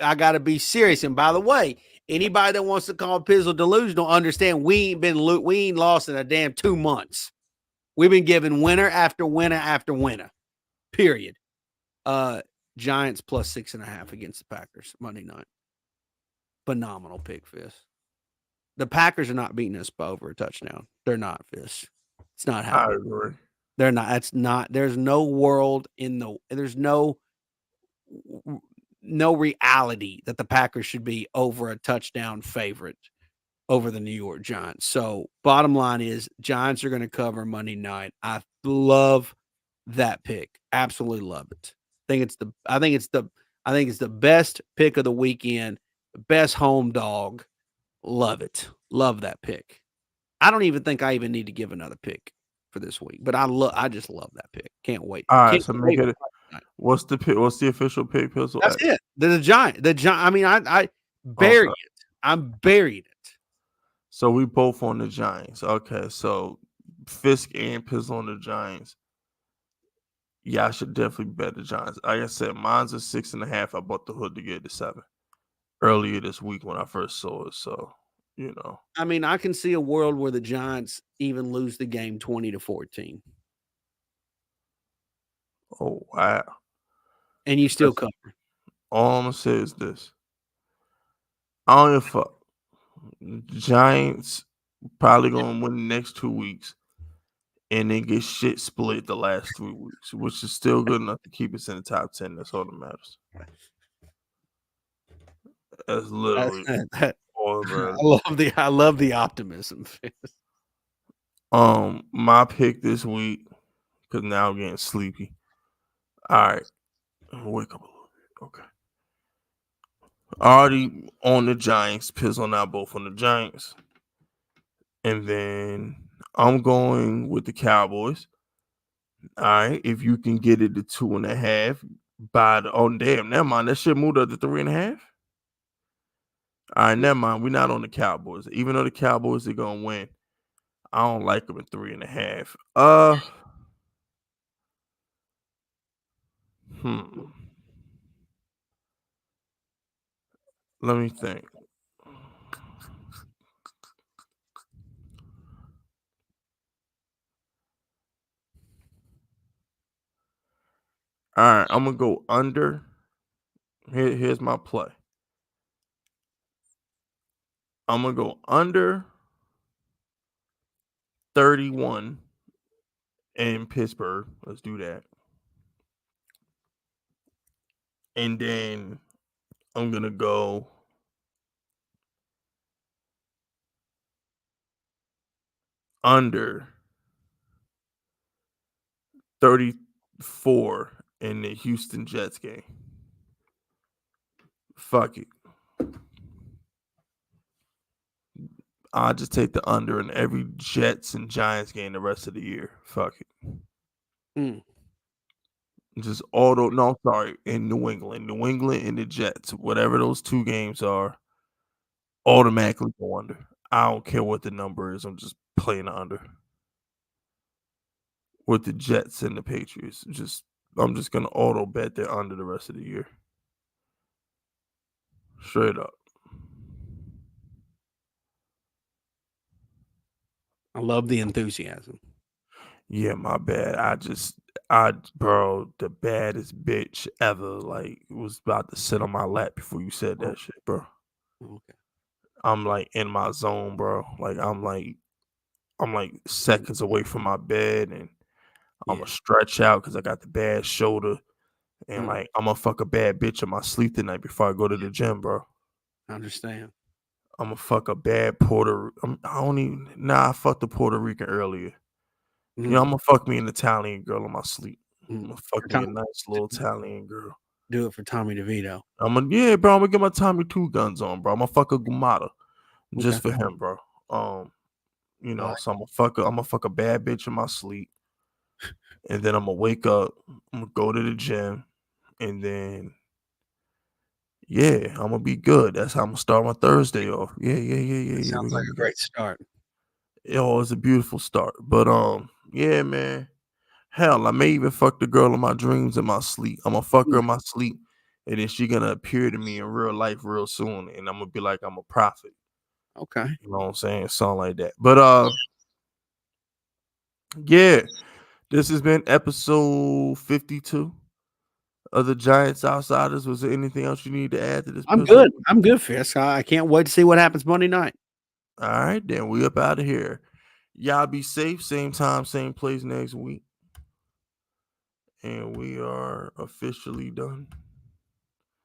B: I got to be serious. And by the way, anybody that wants to call Pizzle delusional, understand we ain't lost in a damn 2 months. We've been giving winner after winner after winner. Period. Giants plus 6.5 against the Packers Monday night. Phenomenal pick, Fisk. The Packers are not beating us by over a touchdown. They're not, Fisk. It's not happening.
A: I agree.
B: They're not. That's not. There's no world there's no reality that the Packers should be over a touchdown favorite over the New York Giants. So bottom line is Giants are going to cover Monday night. I love that pick. Absolutely love it. think it's the best pick of the weekend, the best home dog. Love it. Love that pick. I don't even think I even need to give another pick for this week, but I just love that pick. Can't wait.
A: All right,
B: Can't
A: so make
B: wait
A: it.
B: for Friday night.
A: What's the pick? What's the official pick, Pistol?
B: That's it. The Giant. I mean, I bury
A: Okay.
B: it. I'm buried it.
A: So we both on the Giants. Okay, so Fisk and Pistol on the Giants. Yeah, I should definitely bet the Giants. Like I said, mine's a 6.5. I bought the hood to get to 7 earlier this week when I first saw it. So, you know.
B: I mean, I can see a world where the Giants even lose the game 20-14.
A: Oh wow.
B: And you still cover.
A: All I'm gonna say is this. I don't give a fuck. Giants probably gonna win the next 2 weeks and then get shit split the last 3 weeks, which is still good enough to keep us in the top 10. That's all that matters. That's literally all that matters.
B: I love the optimism.
A: My pick this week, because now I'm getting sleepy. All right. Wake up a little bit. Okay. Already on the Giants, Pizzle now both on the Giants. And then I'm going with the Cowboys. All right. If you can get it to 2.5 by the damn, never mind. That shit moved up to 3.5. All right, never mind. We're not on the Cowboys. Even though the Cowboys are gonna win, I don't like them at 3.5. Let me think. All right, I'm gonna go under. Here's my play. I'm gonna go under 31 in Pittsburgh. Let's do that. And then I'm gonna go under 34 in the Houston Jets game. Fuck it. I'll just take the under in every Jets and Giants game the rest of the year. Fuck it. Just in New England and the Jets, whatever those 2 games are, automatically go under. I don't care what the number is. I'm just playing the under. With the Jets and the Patriots, I'm just gonna auto bet they're under the rest of the year. Straight up.
B: I love the enthusiasm.
A: Yeah, my bad. Bro, the baddest bitch ever, like, was about to sit on my lap before you said that shit, bro.
B: Okay.
A: I'm like in my zone, bro. Like I'm like seconds away from my bed, and I'm gonna stretch out because I got the bad shoulder, and like I'm gonna fuck a bad bitch in my sleep tonight before I go to the gym, bro.
B: I understand.
A: I'm gonna fuck a bad I fucked the Puerto Rican earlier. You know, I'm gonna fuck me an Italian girl in my sleep. I'm gonna fuck me a nice little Italian girl.
B: Do it for Tommy DeVito.
A: I'm gonna get my Tommy 2 guns on, bro. I'm gonna fuck a Gumata just for him, bro. You know, so I'm gonna fuck a bad bitch in my sleep. And then I'm gonna wake up, I'm gonna go to the gym, and then I'm gonna be good. That's how I'm gonna start my Thursday off. Yeah.
B: Sounds like a great start.
A: It's a beautiful start. But yeah, man. Hell, I may even fuck the girl in my dreams in my sleep. I'm gonna fuck her in my sleep, and then she gonna appear to me in real life real soon, and I'm gonna be like I'm a prophet.
B: Okay.
A: You know what I'm saying? Something like that. But yeah, this has been episode 52 of the Giants Outsiders. Was there anything else you need to add to this?
B: I'm good. I'm good, Fisk. I can't wait to see what happens Monday night.
A: All right, then we up out of here. Y'all be safe. Same time, same place next week. And we are officially done.